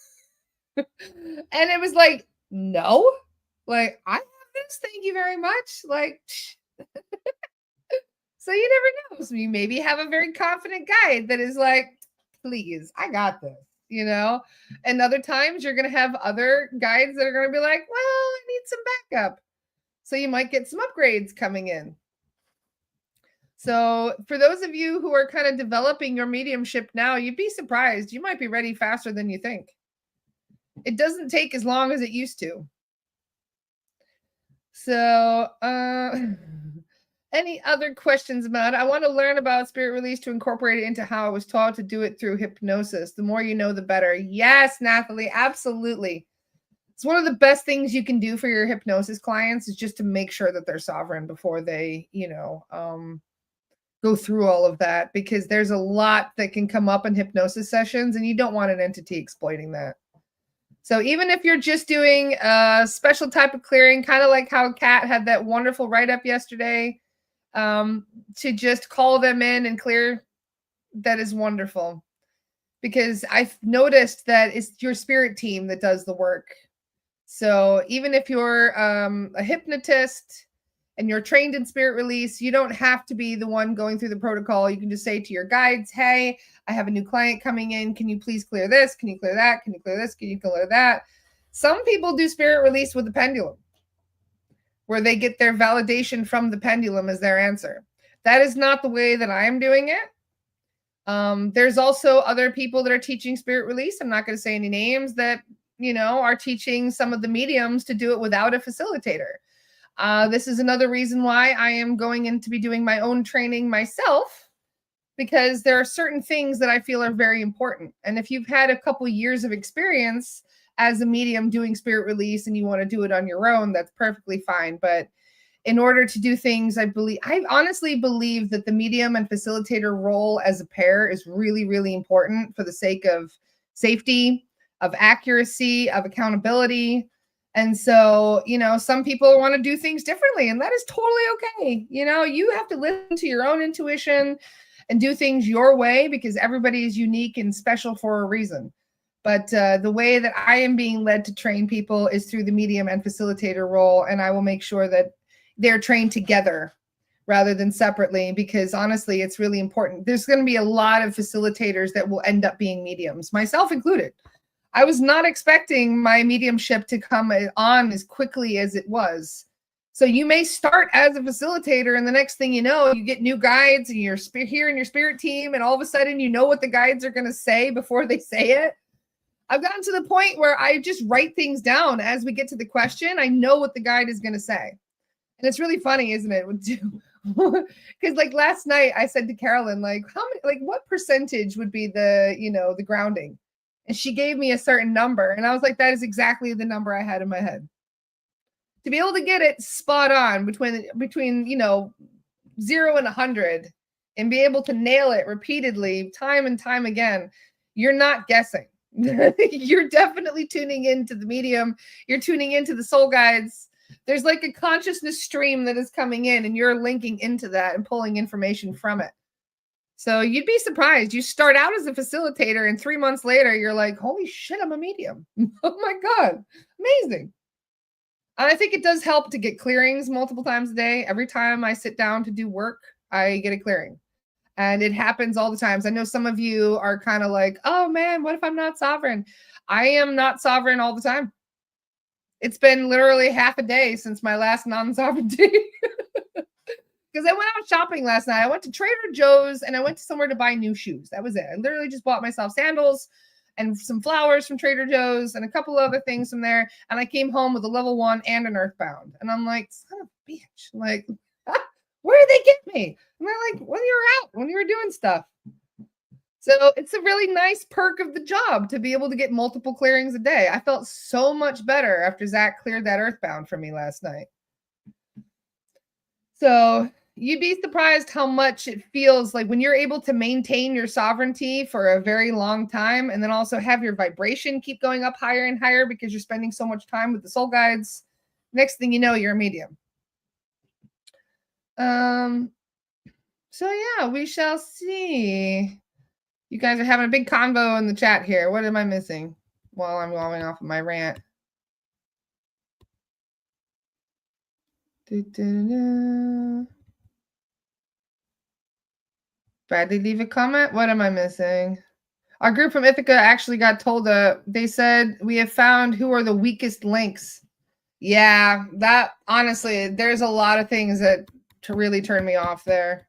was like, no, like, I have this, thank you very much. Like, so you never know. So you maybe have a very confident guide that is like, please, I got this, and other times you're going to have other guides that are going to be like, well, I need some backup. So you might get some upgrades coming in. So for those of you who are kind of developing your mediumship now, you'd be surprised. You might be ready faster than you think. It doesn't take as long as it used to. So any other questions about it? I want to learn about spirit release to incorporate it into how I was taught to do it through hypnosis. The more you know, the better. Yes, Nathalie, absolutely. It's one of the best things you can do for your hypnosis clients is just to make sure that they're sovereign before they, go through all of that, because there's a lot that can come up in hypnosis sessions and you don't want an entity exploiting that. So even if you're just doing a special type of clearing, kind of like how Kat had that wonderful write-up yesterday, to just call them in and clear, that is wonderful. Because I've noticed that it's your spirit team that does the work. So even if you're a hypnotist and you're trained in spirit release, you don't have to be the one going through the protocol. You can just say to your guides, hey, I have a new client coming in. Can you please clear this? Can you clear that? Can you clear this? Can you clear that? Some people do spirit release with the pendulum, where they get their validation from the pendulum as their answer. That is not the way that I am doing it. There's also other people that are teaching spirit release. I'm not going to say any names that, are teaching some of the mediums to do it without a facilitator. This is another reason why I am going in to be doing my own training myself, because there are certain things that I feel are very important. And if you've had a couple years of experience as a medium doing spirit release and you want to do it on your own, that's perfectly fine. But in order to do things, I honestly believe that the medium and facilitator role as a pair is really, really important for the sake of safety, of accuracy, of accountability. And so, some people want to do things differently, and that is totally okay. You have to listen to your own intuition and do things your way, because everybody is unique and special for a reason. But the way that I am being led to train people is through the medium and facilitator role, and I will make sure that they're trained together rather than separately, because honestly, it's really important. There's going to be a lot of facilitators that will end up being mediums, myself included. I was not expecting my mediumship to come on as quickly as it was. So you may start as a facilitator, and the next thing you know, you get new guides and you're here in your spirit team, and all of a sudden you know what the guides are going to say before they say it. I've gotten to the point where I just write things down as we get to the question. I know what the guide is going to say. And it's really funny, isn't it? Because like last night I said to Carolyn, what percentage would be the grounding? And she gave me a certain number. And I was like, that is exactly the number I had in my head. To be able to get it spot on between 0 and 100 and be able to nail it repeatedly, time and time again, you're not guessing. You're definitely tuning into the medium. You're tuning into the soul guides. There's like a consciousness stream that is coming in, and you're linking into that and pulling information from it. So you'd be surprised. You start out as a facilitator, and 3 months later, you're like, holy shit, I'm a medium. Oh my God. Amazing. And I think it does help to get clearings multiple times a day. Every time I sit down to do work, I get a clearing. And it happens all the times. I know some of you are kind of like, oh man, what if I'm not sovereign? I am not sovereign all the time. It's been literally half a day since my last non-sovereignty. Because I went out shopping last night. I went to Trader Joe's and I went to somewhere to buy new shoes. That was it. I literally just bought myself sandals and some flowers from Trader Joe's and a couple other things from there. And I came home with a level 1 and an earthbound. And I'm like, son of a bitch. Like, where did they get me? And they're like, when you were out, when you were doing stuff. So it's a really nice perk of the job to be able to get multiple clearings a day. I felt so much better after Zach cleared that earthbound for me last night. So you'd be surprised how much it feels like when you're able to maintain your sovereignty for a very long time, and then also have your vibration keep going up higher and higher because you're spending so much time with the soul guides. Next thing you know, you're a medium. So yeah, we shall see. You guys are having a big convo in the chat here. What am I missing while I'm going off of my rant? Bradley, leave a comment. What am I missing? Our group from Ithaca actually got told they said we have found who are the weakest links. Yeah, that honestly, there's a lot of things that to really turn me off there.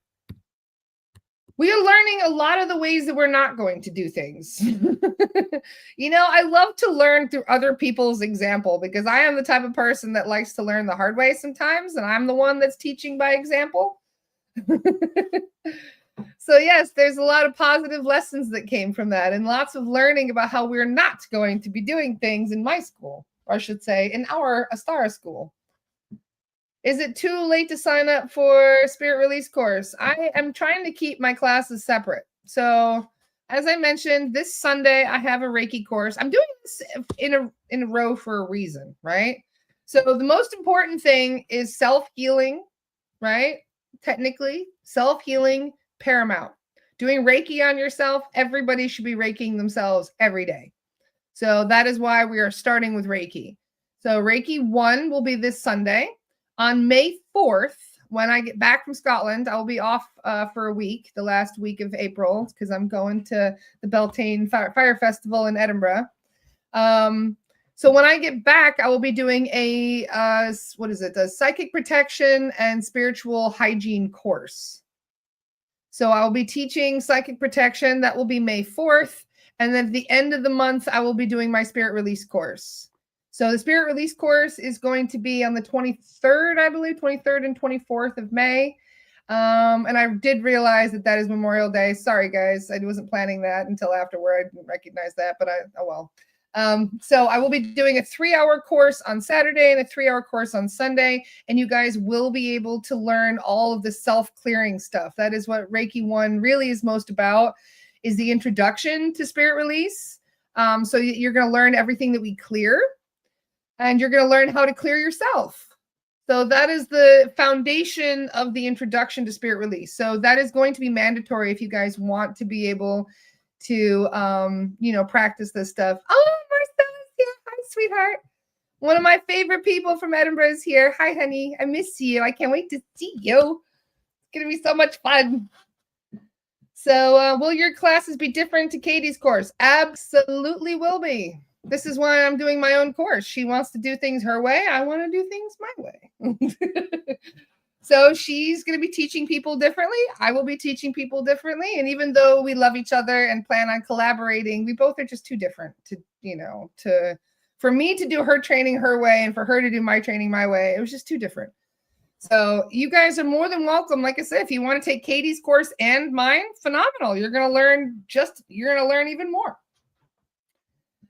We are learning a lot of the ways that we're not going to do things. I love to learn through other people's example, because I am the type of person that likes to learn the hard way sometimes, and I'm the one that's teaching by example. So yes, there's a lot of positive lessons that came from that, and lots of learning about how we're not going to be doing things in my school, or I should say in our Astara school. Is it too late to sign up for Spirit Release course? I am trying to keep my classes separate. So as I mentioned, this Sunday, I have a Reiki course. I'm doing this in a row for a reason, right? So the most important thing is self-healing, right? Technically, self-healing, paramount. Doing Reiki on yourself, everybody should be Reikiing themselves every day. So that is why we are starting with Reiki. So Reiki 1 will be this Sunday. On May 4th, when I get back from Scotland, I'll be off for a week, the last week of April, because I'm going to the Beltane Fire Festival in Edinburgh. So when I get back, I will be doing a what is it? A psychic protection and spiritual hygiene course. So I'll be teaching psychic protection. That will be May 4th. And then at the end of the month, I will be doing my spirit release course. So the spirit release course is going to be on the 23rd, I believe, 23rd and 24th of May. And I did realize that that is Memorial Day. Sorry, guys. I wasn't planning that until afterward. I didn't recognize that, but oh well. So I will be doing a 3-hour course on Saturday and a 3-hour course on Sunday. And you guys will be able to learn all of the self-clearing stuff. That is what Reiki 1 really is most about, is the introduction to spirit release. So you're going to learn everything that we clear, and you're going to learn how to clear yourself. So that is the foundation of the introduction to spirit release. So that is going to be mandatory if you guys want to be able to, practice this stuff. Oh, Marcella's here. Hi, sweetheart. One of my favorite people from Edinburgh is here. Hi, honey. I miss you. I can't wait to see you. It's going to be so much fun. So will your classes be different to Katie's course? Absolutely will be. This is why I'm doing my own course. She wants to do things her way. I want to do things my way. So she's going to be teaching people differently. I will be teaching people differently. And even though we love each other and plan on collaborating, we both are just too different for me to do her training her way and for her to do my training my way. It was just too different. So you guys are more than welcome. Like I said, if you want to take Katie's course and mine, phenomenal. You're going to learn even more.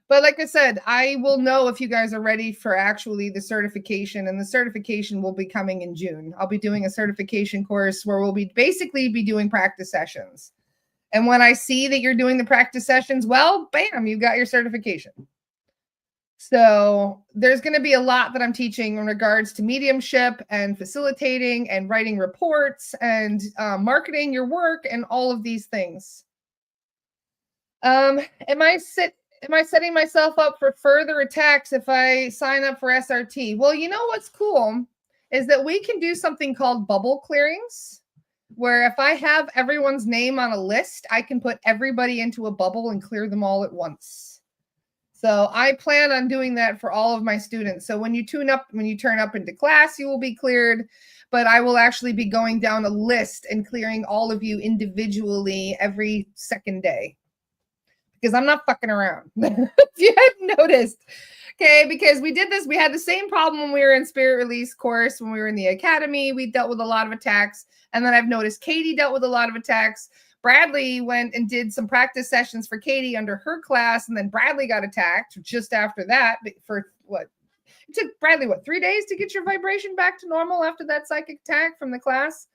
But like I said, I will know if you guys are ready for actually the certification, and the certification will be coming in June. I'll be doing a certification course where we'll be doing practice sessions. And when I see that you're doing the practice sessions, well, bam, you got your certification. So there's going to be a lot that I'm teaching in regards to mediumship and facilitating and writing reports and marketing your work and all of these things. Am I setting myself up for further attacks if I sign up for SRT? Well, you know what's cool is that we can do something called bubble clearings, where if I have everyone's name on a list, I can put everybody into a bubble and clear them all at once. So I plan on doing that for all of my students. So when you turn up into class, you will be cleared, but I will actually be going down a list and clearing all of you individually every second day. Because I'm not fucking around. If you hadn't noticed. Okay, because we did this. We had the same problem when we were in spirit release course, when we were in the academy. We dealt with a lot of attacks. And then I've noticed Katie dealt with a lot of attacks. Bradley went and did some practice sessions for Katie under her class. And then Bradley got attacked just after that. For what? It took Bradley, 3 days to get your vibration back to normal after that psychic attack from the class?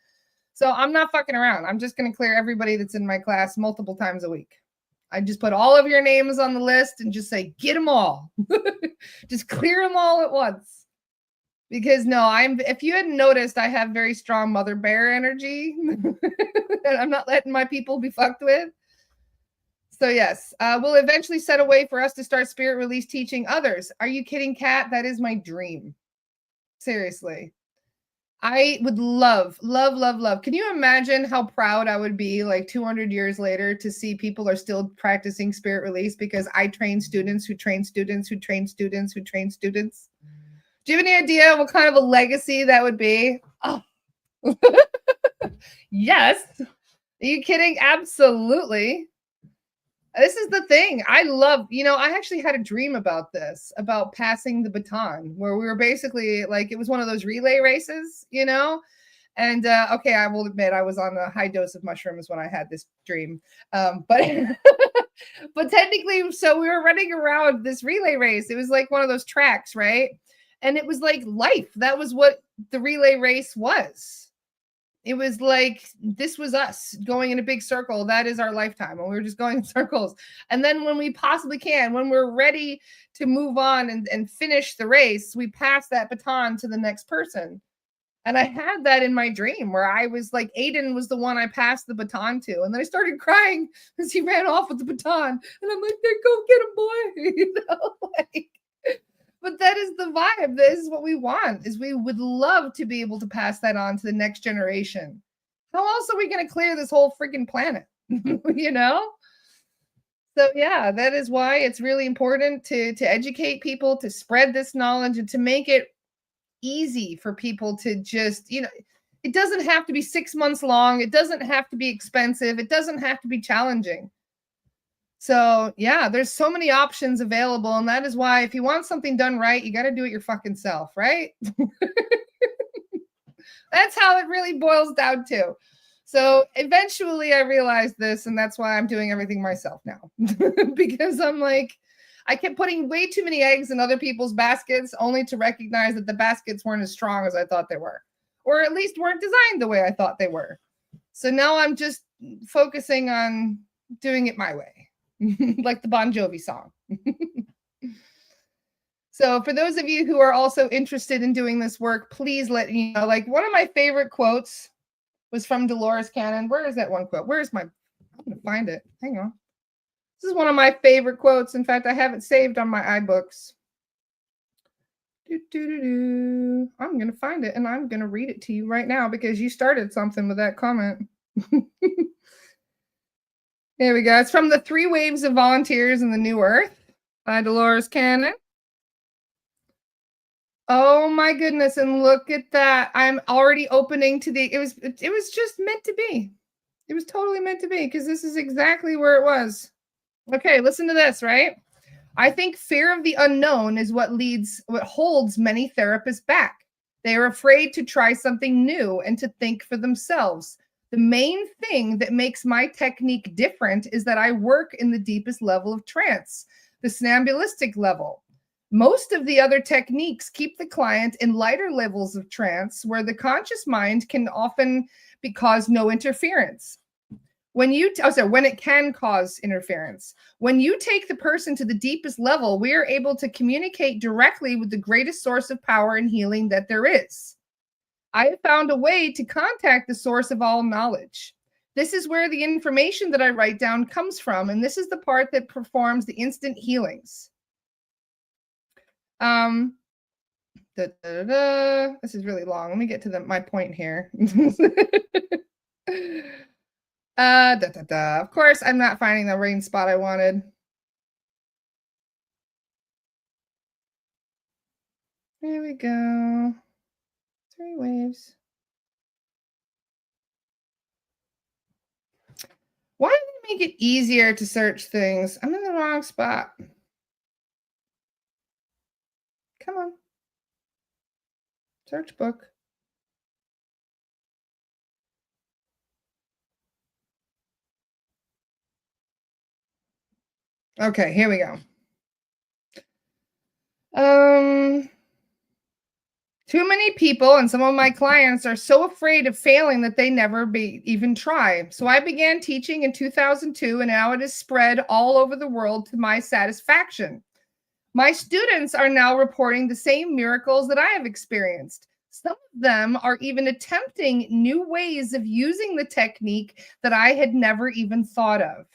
So I'm not fucking around. I'm just going to clear everybody that's in my class multiple times a week. I just put all of your names on the list and just say, get them all. Just clear them all at once. Because if you hadn't noticed, I have very strong mother bear energy. And I'm not letting my people be fucked with. So yes, we'll eventually set a way for us to start spirit release teaching others. Are you kidding, Kat? That is my dream. Seriously. I would love. Can you imagine how proud I would be 200 years later to see people are still practicing spirit release because I train students who train students who train students who train students? Do you have any idea what kind of a legacy that would be? Oh. Yes. Are you kidding? Absolutely. This is the thing. I love, I actually had a dream about this, about passing the baton, where we were basically it was one of those relay races, And okay, I will admit I was on a high dose of mushrooms when I had this dream. But but technically, so we were running around this relay race. It was like one of those tracks, right? And it was like life. That was what the relay race was. It was like, this was us going in a big circle. That is our lifetime. And we were just going in circles. And then when we possibly can, when we're ready to move on and finish the race, we pass that baton to the next person. And I had that in my dream where I was like, Aiden was the one I passed the baton to. And then I started crying because he ran off with the baton. And I'm like, there, go get him, boy. But that is the vibe. This is what we want, is we would love to be able to pass that on to the next generation. How else are we going to clear this whole freaking planet? So yeah, that is why it's really important to educate people, to spread this knowledge, and to make it easy for people to just, it doesn't have to be 6 months long. It doesn't have to be expensive. It doesn't have to be challenging. So yeah, there's so many options available. And that is why if you want something done right, you got to do it your fucking self, right? That's how it really boils down to. So eventually I realized this, and that's why I'm doing everything myself now. Because I'm like, I kept putting way too many eggs in other people's baskets only to recognize that the baskets weren't as strong as I thought they were, or at least weren't designed the way I thought they were. So now I'm just focusing on doing it my way, like the Bon Jovi song. So for those of you who are also interested in doing this work, please let me know. Like, one of my favorite quotes was from Dolores Cannon. Where is that one quote? Where's my, I'm going to find it. Hang on. This is one of my favorite quotes. In fact, I have it saved on my iBooks. I'm going to find it and I'm going to read it to you right now because you started something with that comment. Here we go. It's from The 3 Waves of Volunteers in the New Earth by Dolores Cannon. Oh my goodness, and look at that. I'm already opening to the, it was just meant to be. It was totally meant to be because this is exactly where it was. Okay, listen to this, right? I think fear of the unknown is what holds many therapists back. They are afraid to try something new and to think for themselves. The main thing that makes my technique different is that I work in the deepest level of trance, the somnambulistic level. Most of the other techniques keep the client in lighter levels of trance where the conscious mind can often cause no interference. When it can cause interference. When you take the person to the deepest level, we are able to communicate directly with the greatest source of power and healing that there is. I have found a way to contact the source of all knowledge. This is where the information that I write down comes from, and this is the part that performs the instant healings. This is really long. Let me get to my point here. Of course, I'm not finding the rain spot I wanted. There we go. 3 waves. Why did it make it easier to search things? I'm in the wrong spot. Come on. Search book. Okay, here we go. Too many people and some of my clients are so afraid of failing that they never even try. So I began teaching in 2002, and now it is spread all over the world to my satisfaction. My students are now reporting the same miracles that I have experienced. Some of them are even attempting new ways of using the technique that I had never even thought of.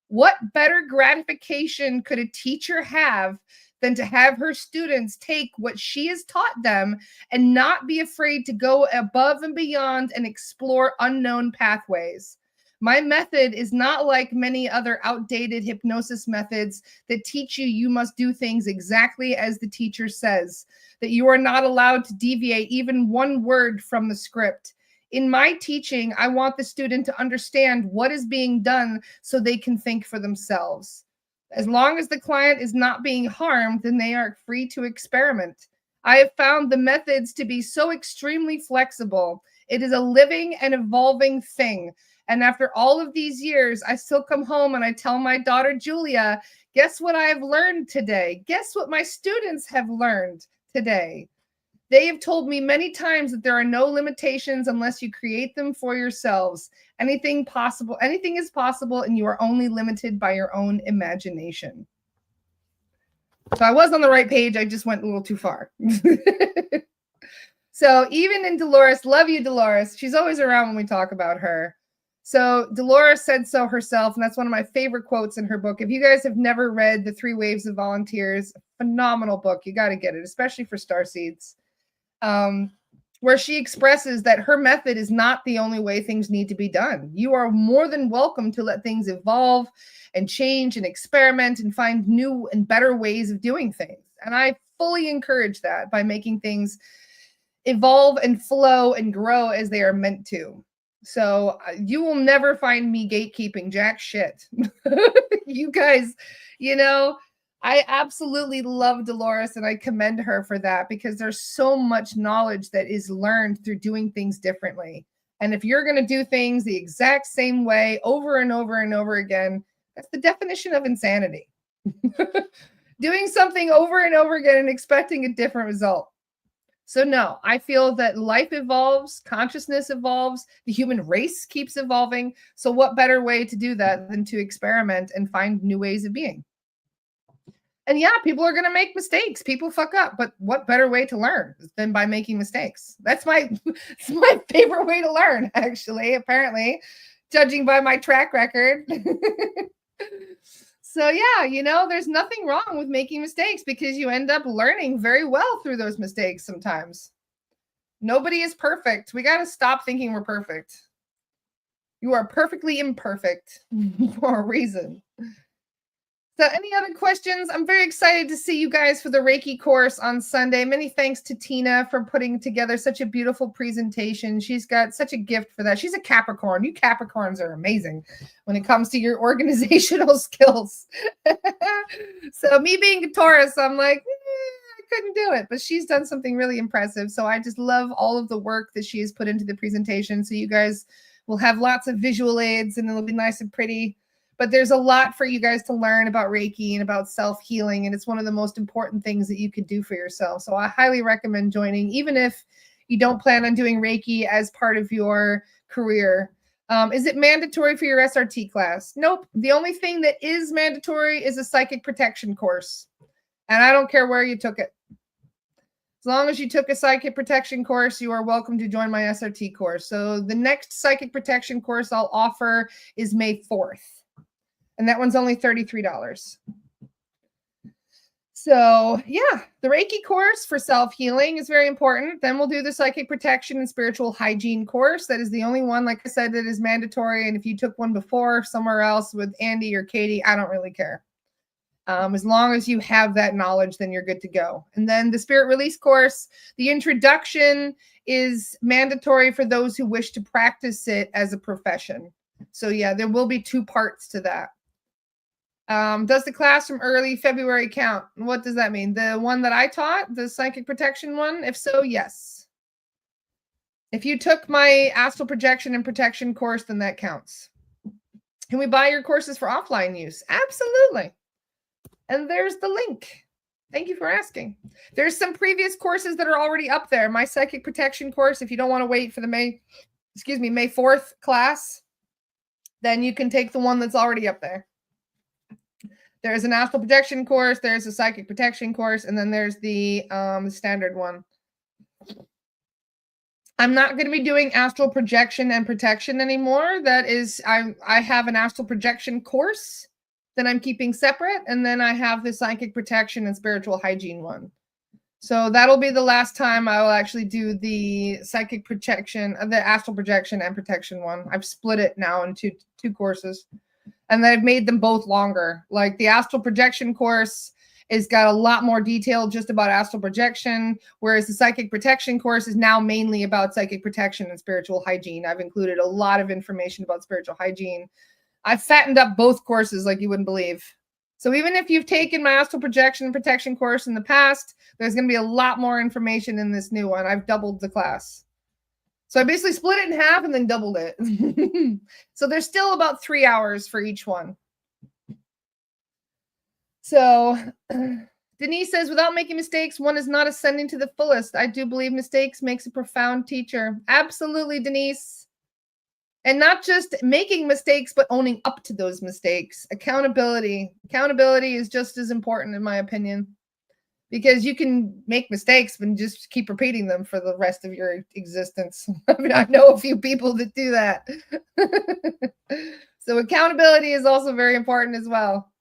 What better gratification could a teacher have than to have her students take what she has taught them and not be afraid to go above and beyond and explore unknown pathways? My method is not like many other outdated hypnosis methods that teach you must do things exactly as the teacher says, that you are not allowed to deviate even one word from the script. In my teaching, I want the student to understand what is being done so they can think for themselves. As long as the client is not being harmed, then they are free to experiment. I have found the methods to be so extremely flexible. It is a living and evolving thing. And after all of these years, I still come home and I tell my daughter, Julia, guess what I have learned today? Guess what my students have learned today? They have told me many times that there are no limitations unless you create them for yourselves. Anything is possible, and you are only limited by your own imagination. So I was on the right page. I just went a little too far. So even in Dolores, love you, Dolores. She's always around when we talk about her. So Dolores said so herself, and that's one of my favorite quotes in her book. If you guys have never read The 3 Waves of Volunteers, phenomenal book. You got to get it, especially for starseeds. where she expresses that her method is not the only way things need to be done. You are more than welcome to let things evolve and change and experiment and find new and better ways of doing things. And I fully encourage that by making things evolve and flow and grow as they are meant to. So you will never find me gatekeeping jack shit. You guys, you know, I absolutely love Dolores and I commend her for that because there's so much knowledge that is learned through doing things differently. And if you're going to do things the exact same way over and over and over again, that's the definition of insanity. Doing something over and over again and expecting a different result. So no, I feel that life evolves, consciousness evolves, the human race keeps evolving. So what better way to do that than to experiment and find new ways of being? And yeah, people are going to make mistakes. People fuck up, but what better way to learn than by making mistakes? That's my favorite way to learn, actually, apparently, judging by my track record. So yeah, there's nothing wrong with making mistakes because you end up learning very well through those mistakes sometimes. Nobody is perfect. We got to stop thinking we're perfect. You are perfectly imperfect for a reason. So any other questions? I'm very excited to see you guys for the Reiki course on Sunday. Many thanks to Tina for putting together such a beautiful presentation. She's got such a gift for that. She's a Capricorn. You Capricorns are amazing when it comes to your organizational skills. So me being a Taurus, I'm like, I couldn't do it. But she's done something really impressive. So I just love all of the work that she has put into the presentation. So you guys will have lots of visual aids and it'll be nice and pretty. But there's a lot for you guys to learn about Reiki and about self-healing. And it's one of the most important things that you could do for yourself. So I highly recommend joining, even if you don't plan on doing Reiki as part of your career. Is it mandatory for your SRT class? Nope. The only thing that is mandatory is a psychic protection course. And I don't care where you took it. As long as you took a psychic protection course, you are welcome to join my SRT course. So the next psychic protection course I'll offer is May 4th. And that one's only $33. So yeah, the Reiki course for self-healing is very important. Then we'll do the psychic protection and spiritual hygiene course. That is the only one, like I said, that is mandatory. And if you took one before somewhere else with Andy or Katie, I don't really care. As long as you have that knowledge, then you're good to go. And then the spirit release course, the introduction is mandatory for those who wish to practice it as a profession. So yeah, there will be 2 parts to that. Does the class from early February count? What does that mean? The one that I taught, the psychic protection one? If so, yes. If you took my astral projection and protection course, then that counts. Can we buy your courses for offline use? Absolutely. And there's the link. Thank you for asking. There's some previous courses that are already up there. My psychic protection course, if you don't want to wait for the May 4th class, then you can take the one that's already up there. There's an astral protection course, there's a psychic protection course, and then there's the standard one. I'm not going to be doing astral projection and protection anymore. That is, I have an astral projection course that I'm keeping separate, and then I have the psychic protection and spiritual hygiene one. So that'll be the last time I will actually do the psychic protection, the astral projection and protection one. I've split it now into two courses. And then I've made them both longer. Like the astral projection course is got a lot more detail just about astral projection, whereas the psychic protection course is now mainly about psychic protection and spiritual hygiene. I've included a lot of information about spiritual hygiene. I've fattened up both courses like you wouldn't believe. So even if you've taken my astral projection and protection course in the past, there's going to be a lot more information in this new one. I've doubled the class. So I basically split it in half and then doubled it. So there's still about 3 hours for each one. So Denise says, without making mistakes, one is not ascending to the fullest. I do believe mistakes makes a profound teacher. Absolutely, Denise. And not just making mistakes, but owning up to those mistakes. Accountability. Accountability is just as important, in my opinion. Because you can make mistakes and just keep repeating them for the rest of your existence. I mean, I know a few people that do that. So accountability is also very important as well.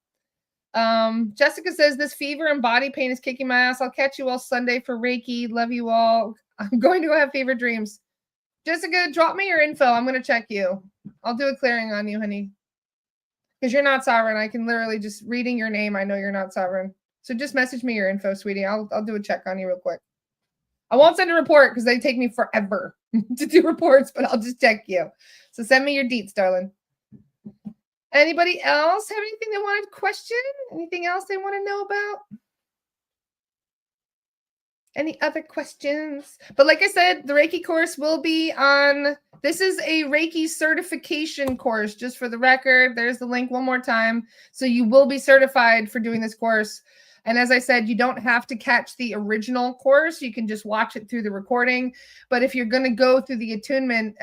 Jessica says, this fever and body pain is kicking my ass. I'll catch you all Sunday for Reiki. Love you all. I'm going to go have fever dreams. Jessica, drop me your info. I'm going to check you. I'll do a clearing on you, honey. Because you're not sovereign. I can literally just reading your name. I know you're not sovereign. So just message me your info, sweetie. I'll do a check on you real quick. I won't send a report because they take me forever to do reports, but I'll just check you. So send me your deets, darling. Anybody else have anything they wanted to question? Anything else they want to know about? Any other questions? But like I said, the Reiki course will be on. This is a Reiki certification course, just for the record. There's the link one more time. So you will be certified for doing this course. And as I said, you don't have to catch the original course. You can just watch it through the recording. But if you're going to go through the attunement,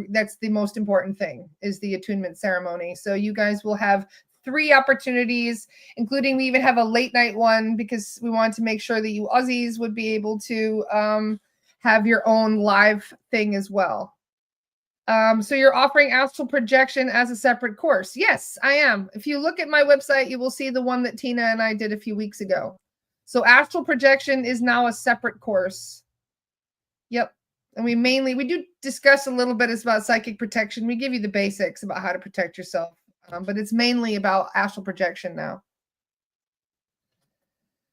that's the most important thing, is the attunement ceremony. So you guys will have 3 opportunities, including we even have a late night one because we wanted to make sure that you Aussies would be able to have your own live thing as well. So you're offering astral projection as a separate course. Yes, I am. If you look at my website, you will see the one that Tina and I did a few weeks ago. So astral projection is now a separate course. Yep. And we do discuss a little bit about psychic protection. We give you the basics about how to protect yourself. But it's mainly about astral projection now.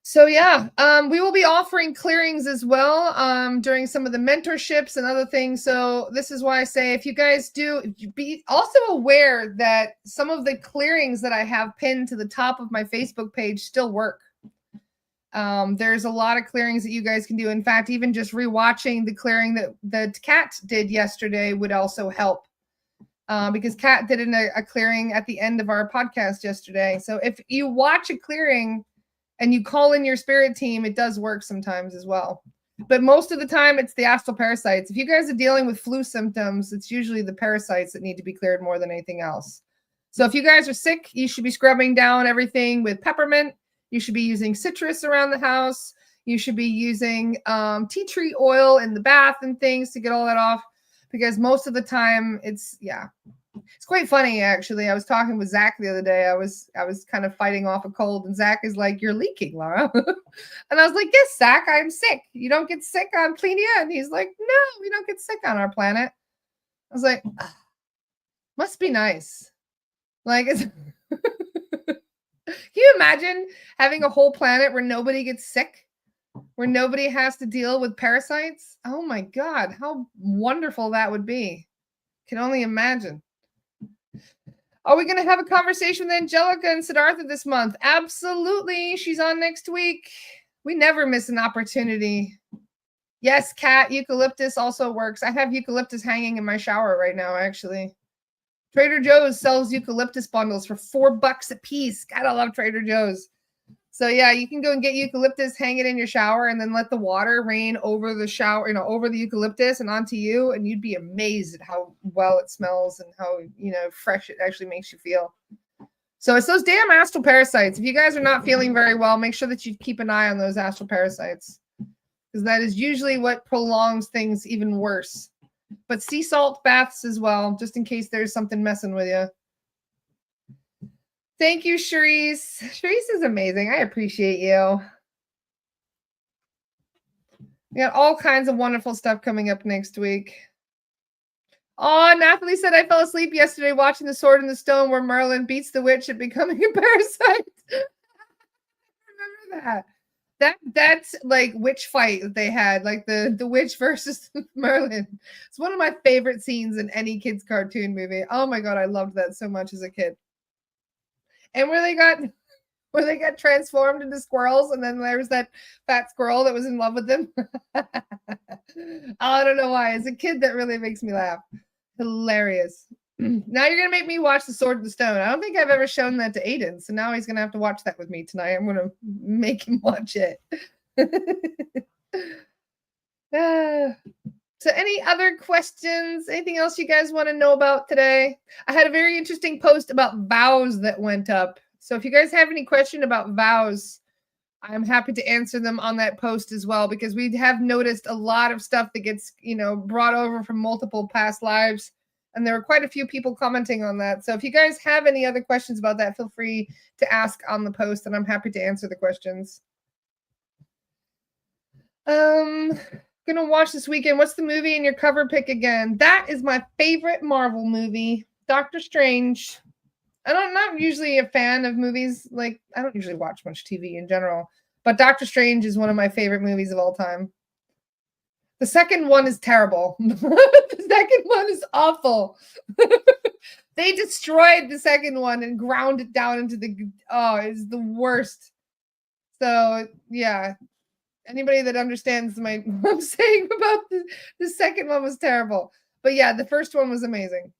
So yeah, we will be offering clearings as well during some of the mentorships and other things. So this is why I say, if you guys be also aware that some of the clearings that I have pinned to the top of my Facebook page still work. There's a lot of clearings that you guys can do. In fact, even just rewatching the clearing that Kat did yesterday would also help. Because Kat did a clearing at the end of our podcast yesterday. So if you watch a clearing and you call in your spirit team, it does work sometimes as well. But most of the time, it's the astral parasites. If you guys are dealing with flu symptoms, it's usually the parasites that need to be cleared more than anything else. So if you guys are sick, you should be scrubbing down everything with peppermint. You should be using citrus around the house. You should be using tea tree oil in the bath and things to get all that off. Because most of the time it's quite funny, actually. I was talking with Zach the other day. I was kind of fighting off a cold, and Zach is like, "You're leaking, Laura." And I was like, "Yes, Zach, I'm sick. You don't get sick on Plenia." And he's like, "No, we don't get sick on our planet." I was like, must be nice. Like, can you imagine having a whole planet where nobody gets sick? Where nobody has to deal with parasites? Oh my God, how wonderful that would be. Can only imagine. Are we going to have a conversation with Angelica and Siddhartha this month? Absolutely. She's on next week. We never miss an opportunity. Yes, Kat, eucalyptus also works. I have eucalyptus hanging in my shower right now, actually. Trader Joe's sells eucalyptus bundles for $4 a piece. God, I love Trader Joe's. So yeah, you can go and get eucalyptus, hang it in your shower, and then let the water rain over the shower, over the eucalyptus and onto you, and you'd be amazed at how well it smells and how, fresh it actually makes you feel. So it's those damn astral parasites. If you guys are not feeling very well, make sure that you keep an eye on those astral parasites, because that is usually what prolongs things even worse. But sea salt baths as well, just in case there's something messing with you. Thank you, Charisse. Charisse is amazing. I appreciate you. We got all kinds of wonderful stuff coming up next week. Oh, Nathalie said, I fell asleep yesterday watching The Sword in the Stone where Merlin beats the witch at becoming a parasite. Remember that. That's like witch fight that they had, like the witch versus Merlin. It's one of my favorite scenes in any kid's cartoon movie. Oh my God, I loved that so much as a kid. And where they got transformed into squirrels, and then there was that fat squirrel that was in love with them. I don't know why. As a kid, that really makes me laugh. Hilarious. Now you're gonna make me watch The Sword in the Stone. I don't think I've ever shown that to Aiden, so now he's gonna have to watch that with me tonight. I'm gonna make him watch it. So any other questions? Anything else you guys want to know about today? I had a very interesting post about vows that went up. So if you guys have any question about vows, I'm happy to answer them on that post as well, because we have noticed a lot of stuff that gets, brought over from multiple past lives. And there were quite a few people commenting on that. So if you guys have any other questions about that, feel free to ask on the post, and I'm happy to answer the questions. gonna watch this weekend? What's the movie in your cover pick again? That is my favorite Marvel movie, Doctor Strange. I'm not usually a fan of movies. Like, I don't usually watch much TV in general, but Doctor Strange is one of my favorite movies of all time. The second one is terrible. The second one is awful. They destroyed the second one and ground it down into it's the worst. So yeah, anybody that understands what I'm saying about the second one was terrible. But yeah, the first one was amazing.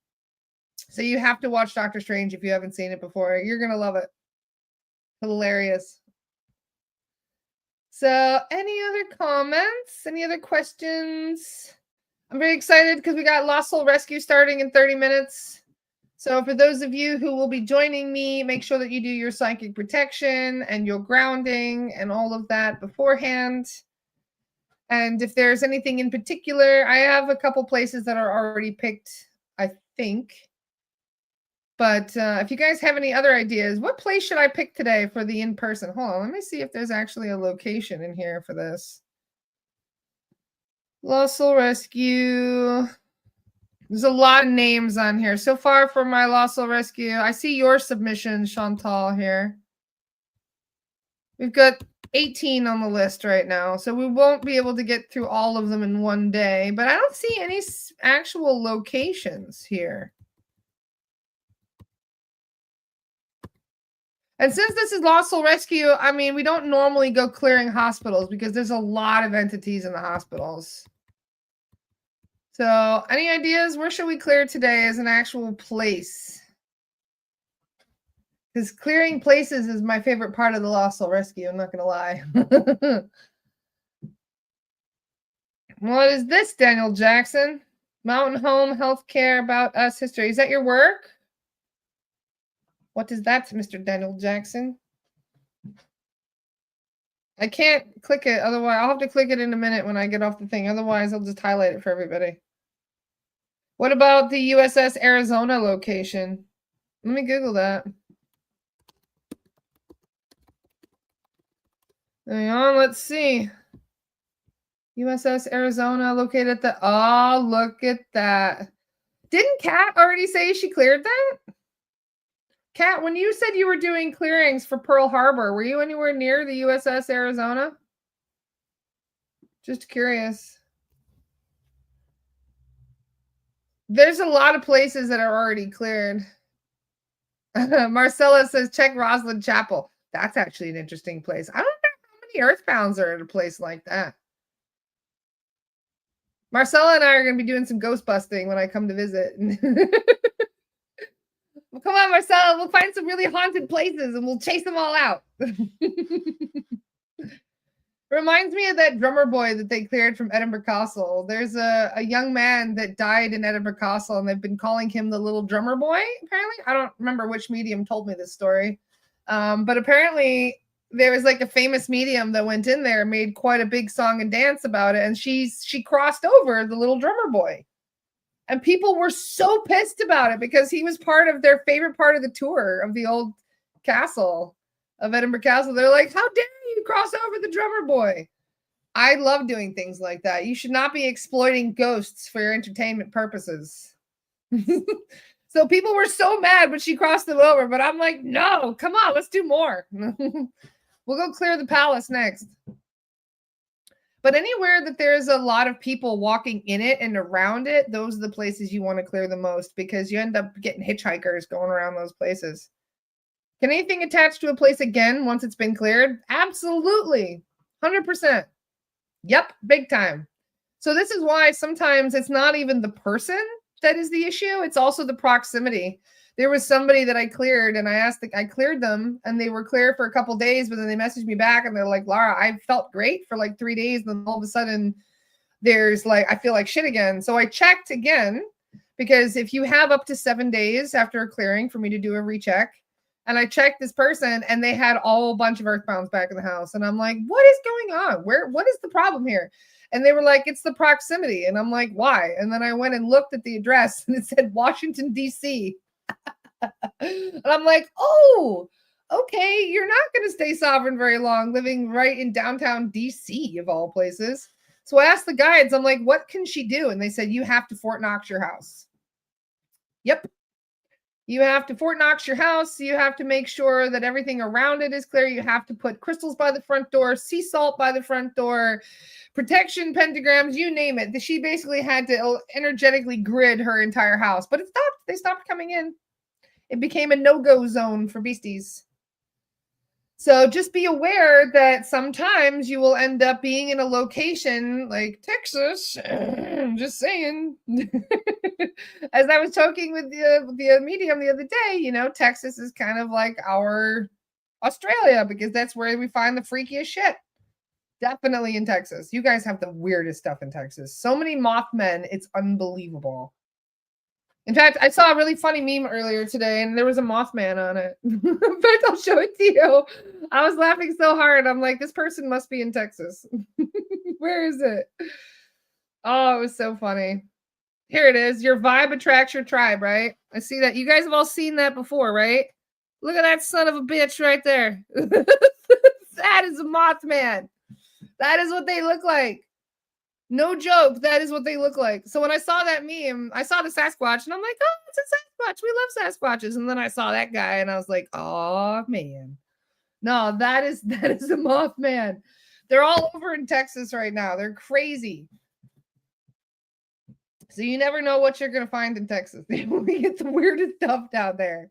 So you have to watch Doctor Strange if you haven't seen it before. You're gonna love it. Hilarious. So any other comments? Any other questions? I'm very excited because we got Lost Soul Rescue starting in 30 minutes. So for those of you who will be joining me, make sure that you do your psychic protection and your grounding and all of that beforehand. And if there's anything in particular, I have a couple places that are already picked, I think. But if you guys have any other ideas, what place should I pick today for the in-person? Hold on, let me see if there's actually a location in here for this. Lost Soul Rescue. There's a lot of names on here. So far for my Lost Soul Rescue, I see your submission, Chantal, here. We've got 18 on the list right now, so we won't be able to get through all of them in one day, but I don't see any actual locations here. And since this is Lost Soul Rescue, I mean, we don't normally go clearing hospitals because there's a lot of entities in the hospitals. So any ideas? Where should we clear today as an actual place? Because clearing places is my favorite part of the Lost Soul Rescue. I'm not going to lie. What is this, Daniel Jackson? Mountain Home, Healthcare, About Us, History. Is that your work? What is that, Mr. Daniel Jackson? I can't click it. Otherwise, I'll have to click it in a minute when I get off the thing. Otherwise, I'll just highlight it for everybody. What about the USS Arizona location? Let me Google that. Hang on, let's see. USS Arizona located at the... Oh, look at that. Didn't Kat already say she cleared that? Kat, when you said you were doing clearings for Pearl Harbor, were you anywhere near the USS Arizona? Just curious. There's a lot of places that are already cleared. Marcella says, check Roslyn Chapel. That's actually an interesting place. I don't know how many Earthbounds are at a place like that. Marcella and I are going to be doing some ghost busting when I come to visit. Well, come on, Marcella. We'll find some really haunted places and we'll chase them all out. Reminds me of that drummer boy that they cleared from Edinburgh Castle. There's a young man that died in Edinburgh Castle, and they've been calling him the little drummer boy, apparently. I don't remember which medium told me this story. But apparently there was like a famous medium that went in there and made quite a big song and dance about it. And she crossed over the little drummer boy. And people were so pissed about it because he was part of their favorite part of the tour of the old castle of Edinburgh Castle. They're like, how dare you cross over the drummer boy? I love doing things like that. You should not be exploiting ghosts for your entertainment purposes. So people were so mad when she crossed them over, but I'm like, no, come on, let's do more. We'll go clear the palace next. But anywhere that there's a lot of people walking in it and around it, those are the places you want to clear the most because you end up getting hitchhikers going around those places. Can anything attach to a place again once it's been cleared? Absolutely. 100%. Yep, big time. So this is why sometimes it's not even the person that is the issue. It's also the proximity. There was somebody that I cleared and I cleared them and they were clear for a couple of days, but then they messaged me back and they're like, Laura, I felt great for like 3 days. And then all of a sudden there's like, I feel like shit again. So I checked again because if you have up to 7 days after a clearing for me to do a recheck, and I checked this person and they had all a bunch of earthbounds back in the house. And I'm like, what is going on? What is the problem here? And they were like, it's the proximity. And I'm like, why? And then I went and looked at the address and it said Washington, D.C. And I'm like, oh, okay. You're not going to stay sovereign very long living right in downtown D.C. of all places. So I asked the guides, I'm like, what can she do? And they said, you have to Fort Knox your house. Yep. You have to Fort Knox your house. You have to make sure that everything around it is clear. You have to put crystals by the front door, sea salt by the front door, protection pentagrams, you name it. She basically had to energetically grid her entire house, but it stopped. They stopped coming in. It became a no-go zone for beasties. So just be aware that sometimes you will end up being in a location like Texas. Just saying. As I was talking with the medium the other day, you know, Texas is kind of like our Australia because that's where we find the freakiest shit. Definitely in Texas. You guys have the weirdest stuff in Texas. So many Mothmen. It's unbelievable. In fact, I saw a really funny meme earlier today, and there was a Mothman on it. In fact, I'll show it to you. I was laughing so hard. I'm like, this person must be in Texas. Where is it? Oh, it was so funny. Here it is. Your vibe attracts your tribe, right? I see that. You guys have all seen that before, right? Look at that son of a bitch right there. That is a Mothman. That is what they look like. No joke, that is what they look like. So when I saw that meme, I saw the Sasquatch, and I'm like, oh, it's a Sasquatch. We love Sasquatches. And then I saw that guy, and I was like, oh, man. No, that is a Mothman. They're all over in Texas right now. They're crazy. So you never know what you're going to find in Texas. We get the weirdest stuff down there.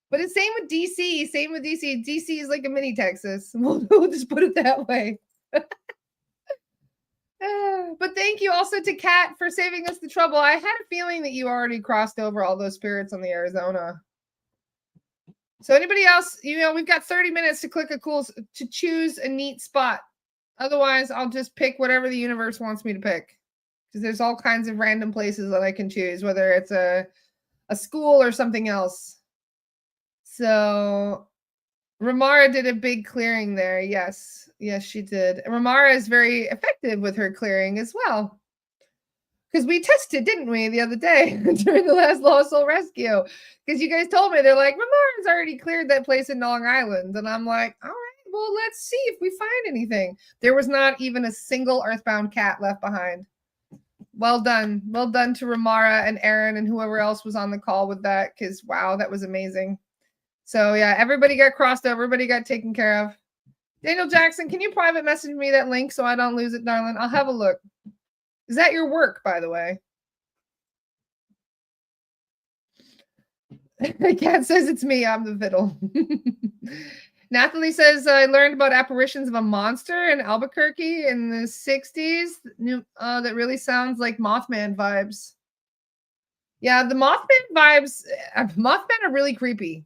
But it's same with DC. Same with DC. DC is like a mini Texas. We'll just put it that way. But thank you also to Kat for saving us the trouble. I had a feeling that you already crossed over all those spirits on the Arizona. So anybody else, you know, we've got 30 minutes to choose a neat spot. Otherwise, I'll just pick whatever the universe wants me to pick. Because there's all kinds of random places that I can choose, whether it's a school or something else. So Ramara did a big clearing there. Yes, she did. Ramara is very effective with her clearing as well. Because we tested, didn't we, the other day during the last Lost Soul Rescue? Because you guys told me, they're like, Ramara's already cleared that place in Long Island. And I'm like, all right, well, let's see if we find anything. There was not even a single Earthbound cat left behind. Well done. Well done to Ramara and Aaron and whoever else was on the call with that. Because, wow, that was amazing. So, yeah, everybody got crossed over. Everybody got taken care of. Daniel Jackson, can you private message me that link so I don't lose it, darling? I'll have a look. Is that your work, by the way? Kat says it's me. I'm the fiddle. Nathalie says, I learned about apparitions of a monster in Albuquerque in the 60s. That really sounds like Mothman vibes. Yeah, the Mothman vibes, Mothman are really creepy.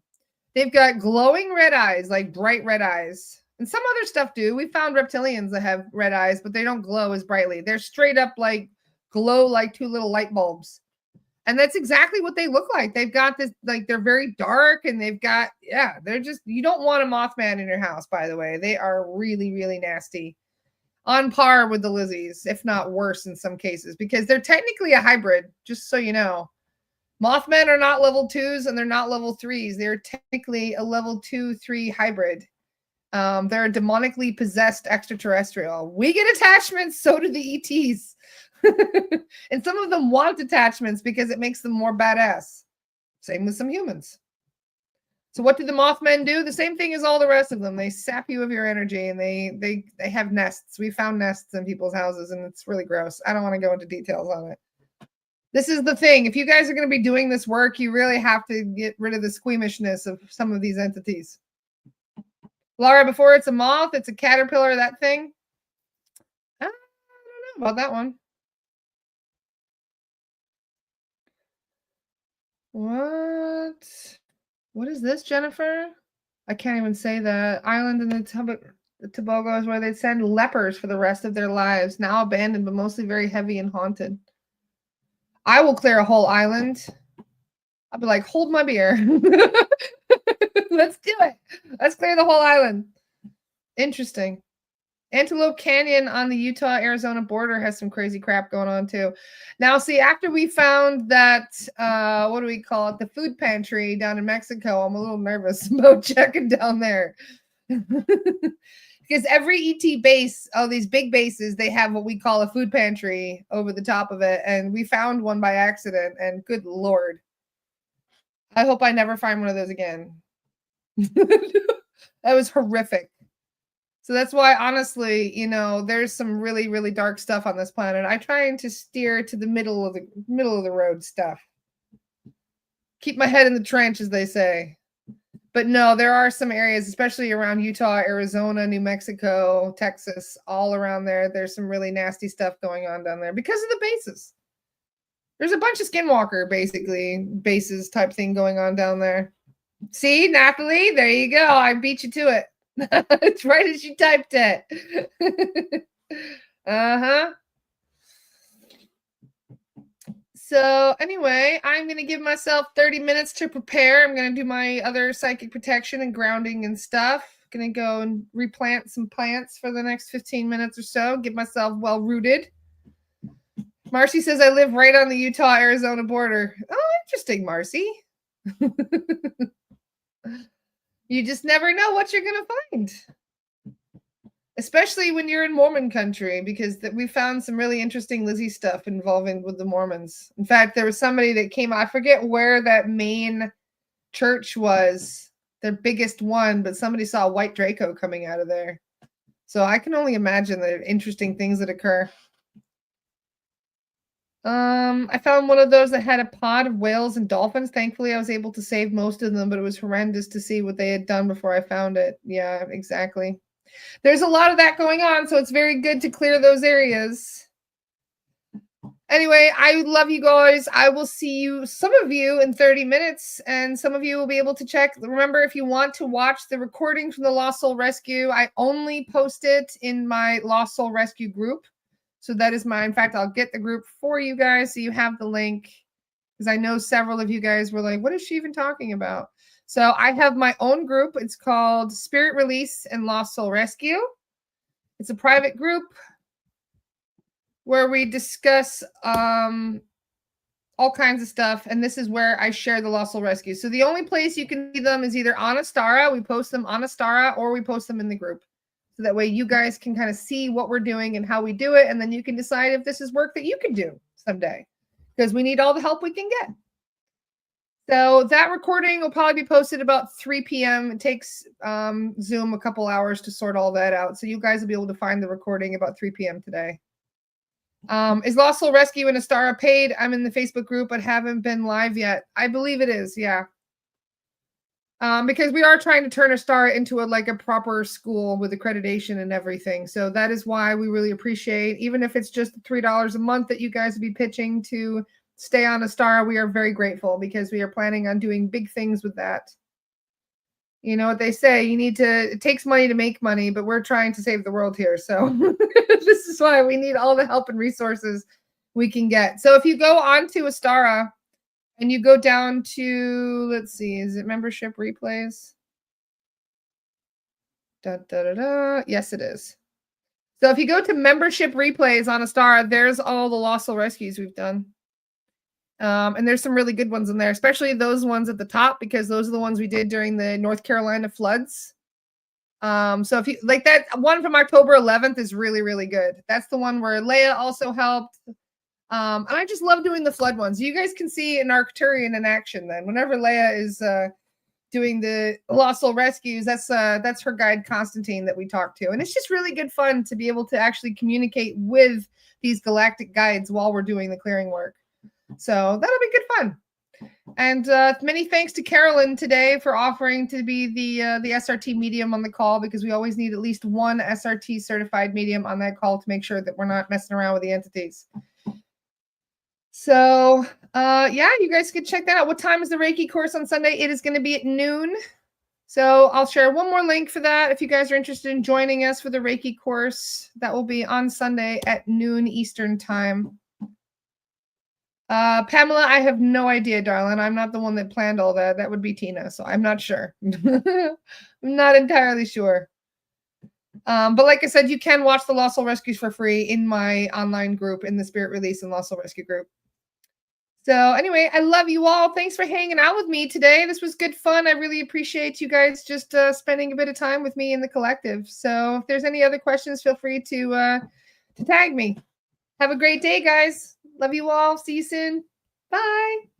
They've got glowing red eyes, like bright red eyes. And some other stuff do. We found reptilians that have red eyes, but they don't glow as brightly. They're straight up like glow like two little light bulbs. And that's exactly what they look like. They've got this, like, they're very dark and they've got, yeah, they're just, you don't want a Mothman in your house, by the way. They are really, really nasty. On par with the Lizzies, if not worse in some cases, because they're technically a hybrid, just so you know. Mothmen are not level 2s and they're not level 3s. They're technically a level 2-3 hybrid. They're a demonically possessed extraterrestrial. We get attachments, so do the ETs. And some of them want attachments because it makes them more badass. Same with some humans. So what do the Mothmen do? The same thing as all the rest of them. They sap you of your energy, and they have nests. We found nests in people's houses, and it's really gross. I don't want to go into details on it. This is the thing. If you guys are going to be doing this work, you really have to get rid of the squeamishness of some of these entities. Laura, before it's a moth, it's a caterpillar, that thing. I don't know about that one. What is this, Jennifer? I can't even say that. Island in the Tobago is where they send lepers for the rest of their lives, now abandoned, but mostly very heavy and haunted. I will clear a whole island. I'll be like, hold my beer. Let's do it. Let's clear the whole island. Interesting. Antelope Canyon on the Utah-Arizona border has some crazy crap going on too. Now, see, after we found that, what do we call it? The food pantry down in Mexico, I'm a little nervous about checking down there. Because Because every ET base, all these big bases, they have what we call a food pantry over the top of it. And we found one by accident. And good Lord, I hope I never find one of those again. That was horrific. So that's why, honestly, there's some really, really dark stuff on this planet. I'm trying to steer to the middle of the road stuff. Keep my head in the trench, as they say. But no, there are some areas, especially around Utah, Arizona, New Mexico, Texas, all around there. There's some really nasty stuff going on down there because of the bases. There's a bunch of skinwalker, basically, bases type thing going on down there. See, Nathalie, there you go. I beat you to it. It's right as you typed it. Uh-huh. So anyway, I'm going to give myself 30 minutes to prepare. I'm going to do my other psychic protection and grounding and stuff. Going to go and replant some plants for the next 15 minutes or so. Get myself well rooted. Marcy says I live right on the Utah-Arizona border. Oh, interesting, Marcy. You just never know what you're going to find. Especially when you're in Mormon country, because we found some really interesting Lizzie stuff involving with the Mormons. In fact, there was somebody that came, I forget where that main church was, their biggest one, but somebody saw a white Draco coming out of there. So I can only imagine the interesting things that occur. I found one of those that had a pod of whales and dolphins. Thankfully, I was able to save most of them, but it was horrendous to see what they had done before I found it. Yeah, exactly. There's a lot of that going on, so it's very good to clear those areas. Anyway, I love you guys. I will see you, some of you, in 30 minutes, and some of you will be able to check. Remember, if you want to watch the recording from the Lost Soul Rescue, I only post it in my Lost Soul Rescue group. So that is in fact, I'll get the group for you guys so you have the link, because I know several of you guys were like, what is she even talking about? So I have my own group. It's called Spirit Release and Lost Soul Rescue. It's a private group where we discuss all kinds of stuff. And this is where I share the Lost Soul Rescue. So the only place you can see them is either on Astara. We post them on Astara, or we post them in the group. So that way you guys can kind of see what we're doing and how we do it. And then you can decide if this is work that you can do someday, because we need all the help we can get. So that recording will probably be posted about 3 p.m. It takes Zoom a couple hours to sort all that out. So you guys will be able to find the recording about 3 p.m. today. Is Lost Soul Rescue and Astara paid? I'm in the Facebook group, but haven't been live yet. I believe it is, yeah. Because we are trying to turn Astara into a proper school with accreditation and everything. So that is why we really appreciate, even if it's just $3 a month that you guys would be pitching to stay on Astara, we are very grateful, because we are planning on doing big things with that. You know what they say, it takes money to make money, but we're trying to save the world here. So this is why we need all the help and resources we can get. So if you go on to Astara and you go down to, let's see, is it membership replays? Yes, it is. So if you go to membership replays on Astara, there's all the Lost Soul Rescues we've done. And there's some really good ones in there, especially those ones at the top, because those are the ones we did during the North Carolina floods. So if you like, that one from October 11th is really, really good. That's the one where Leia also helped. And I just love doing the flood ones. You guys can see an Arcturian in action then. Whenever Leia is doing the Lost Soul Rescues, that's her guide Constantine that we talk to. And it's just really good fun to be able to actually communicate with these galactic guides while we're doing the clearing work. So that'll be good fun. And many thanks to Carolyn today for offering to be the SRT medium on the call, because we always need at least one SRT certified medium on that call to make sure that we're not messing around with the entities. So yeah, you guys can check that out. What time is the Reiki course on Sunday? It is going to be at noon. So I'll share one more link for that. If you guys are interested in joining us for the Reiki course, that will be on Sunday at noon Eastern time. Pamela, I have no idea, darling. I'm not the one that planned all that. That would be Tina, so I'm not sure. I'm not entirely sure. But like I said, you can watch the Lost Soul Rescues for free in my online group, in the Spirit Release and Lost Soul Rescue group. So anyway, I love you all. Thanks for hanging out with me today. This was good fun. I really appreciate you guys just spending a bit of time with me in the collective. So if there's any other questions, feel free to tag me. Have a great day, guys. Love you all. See you soon. Bye.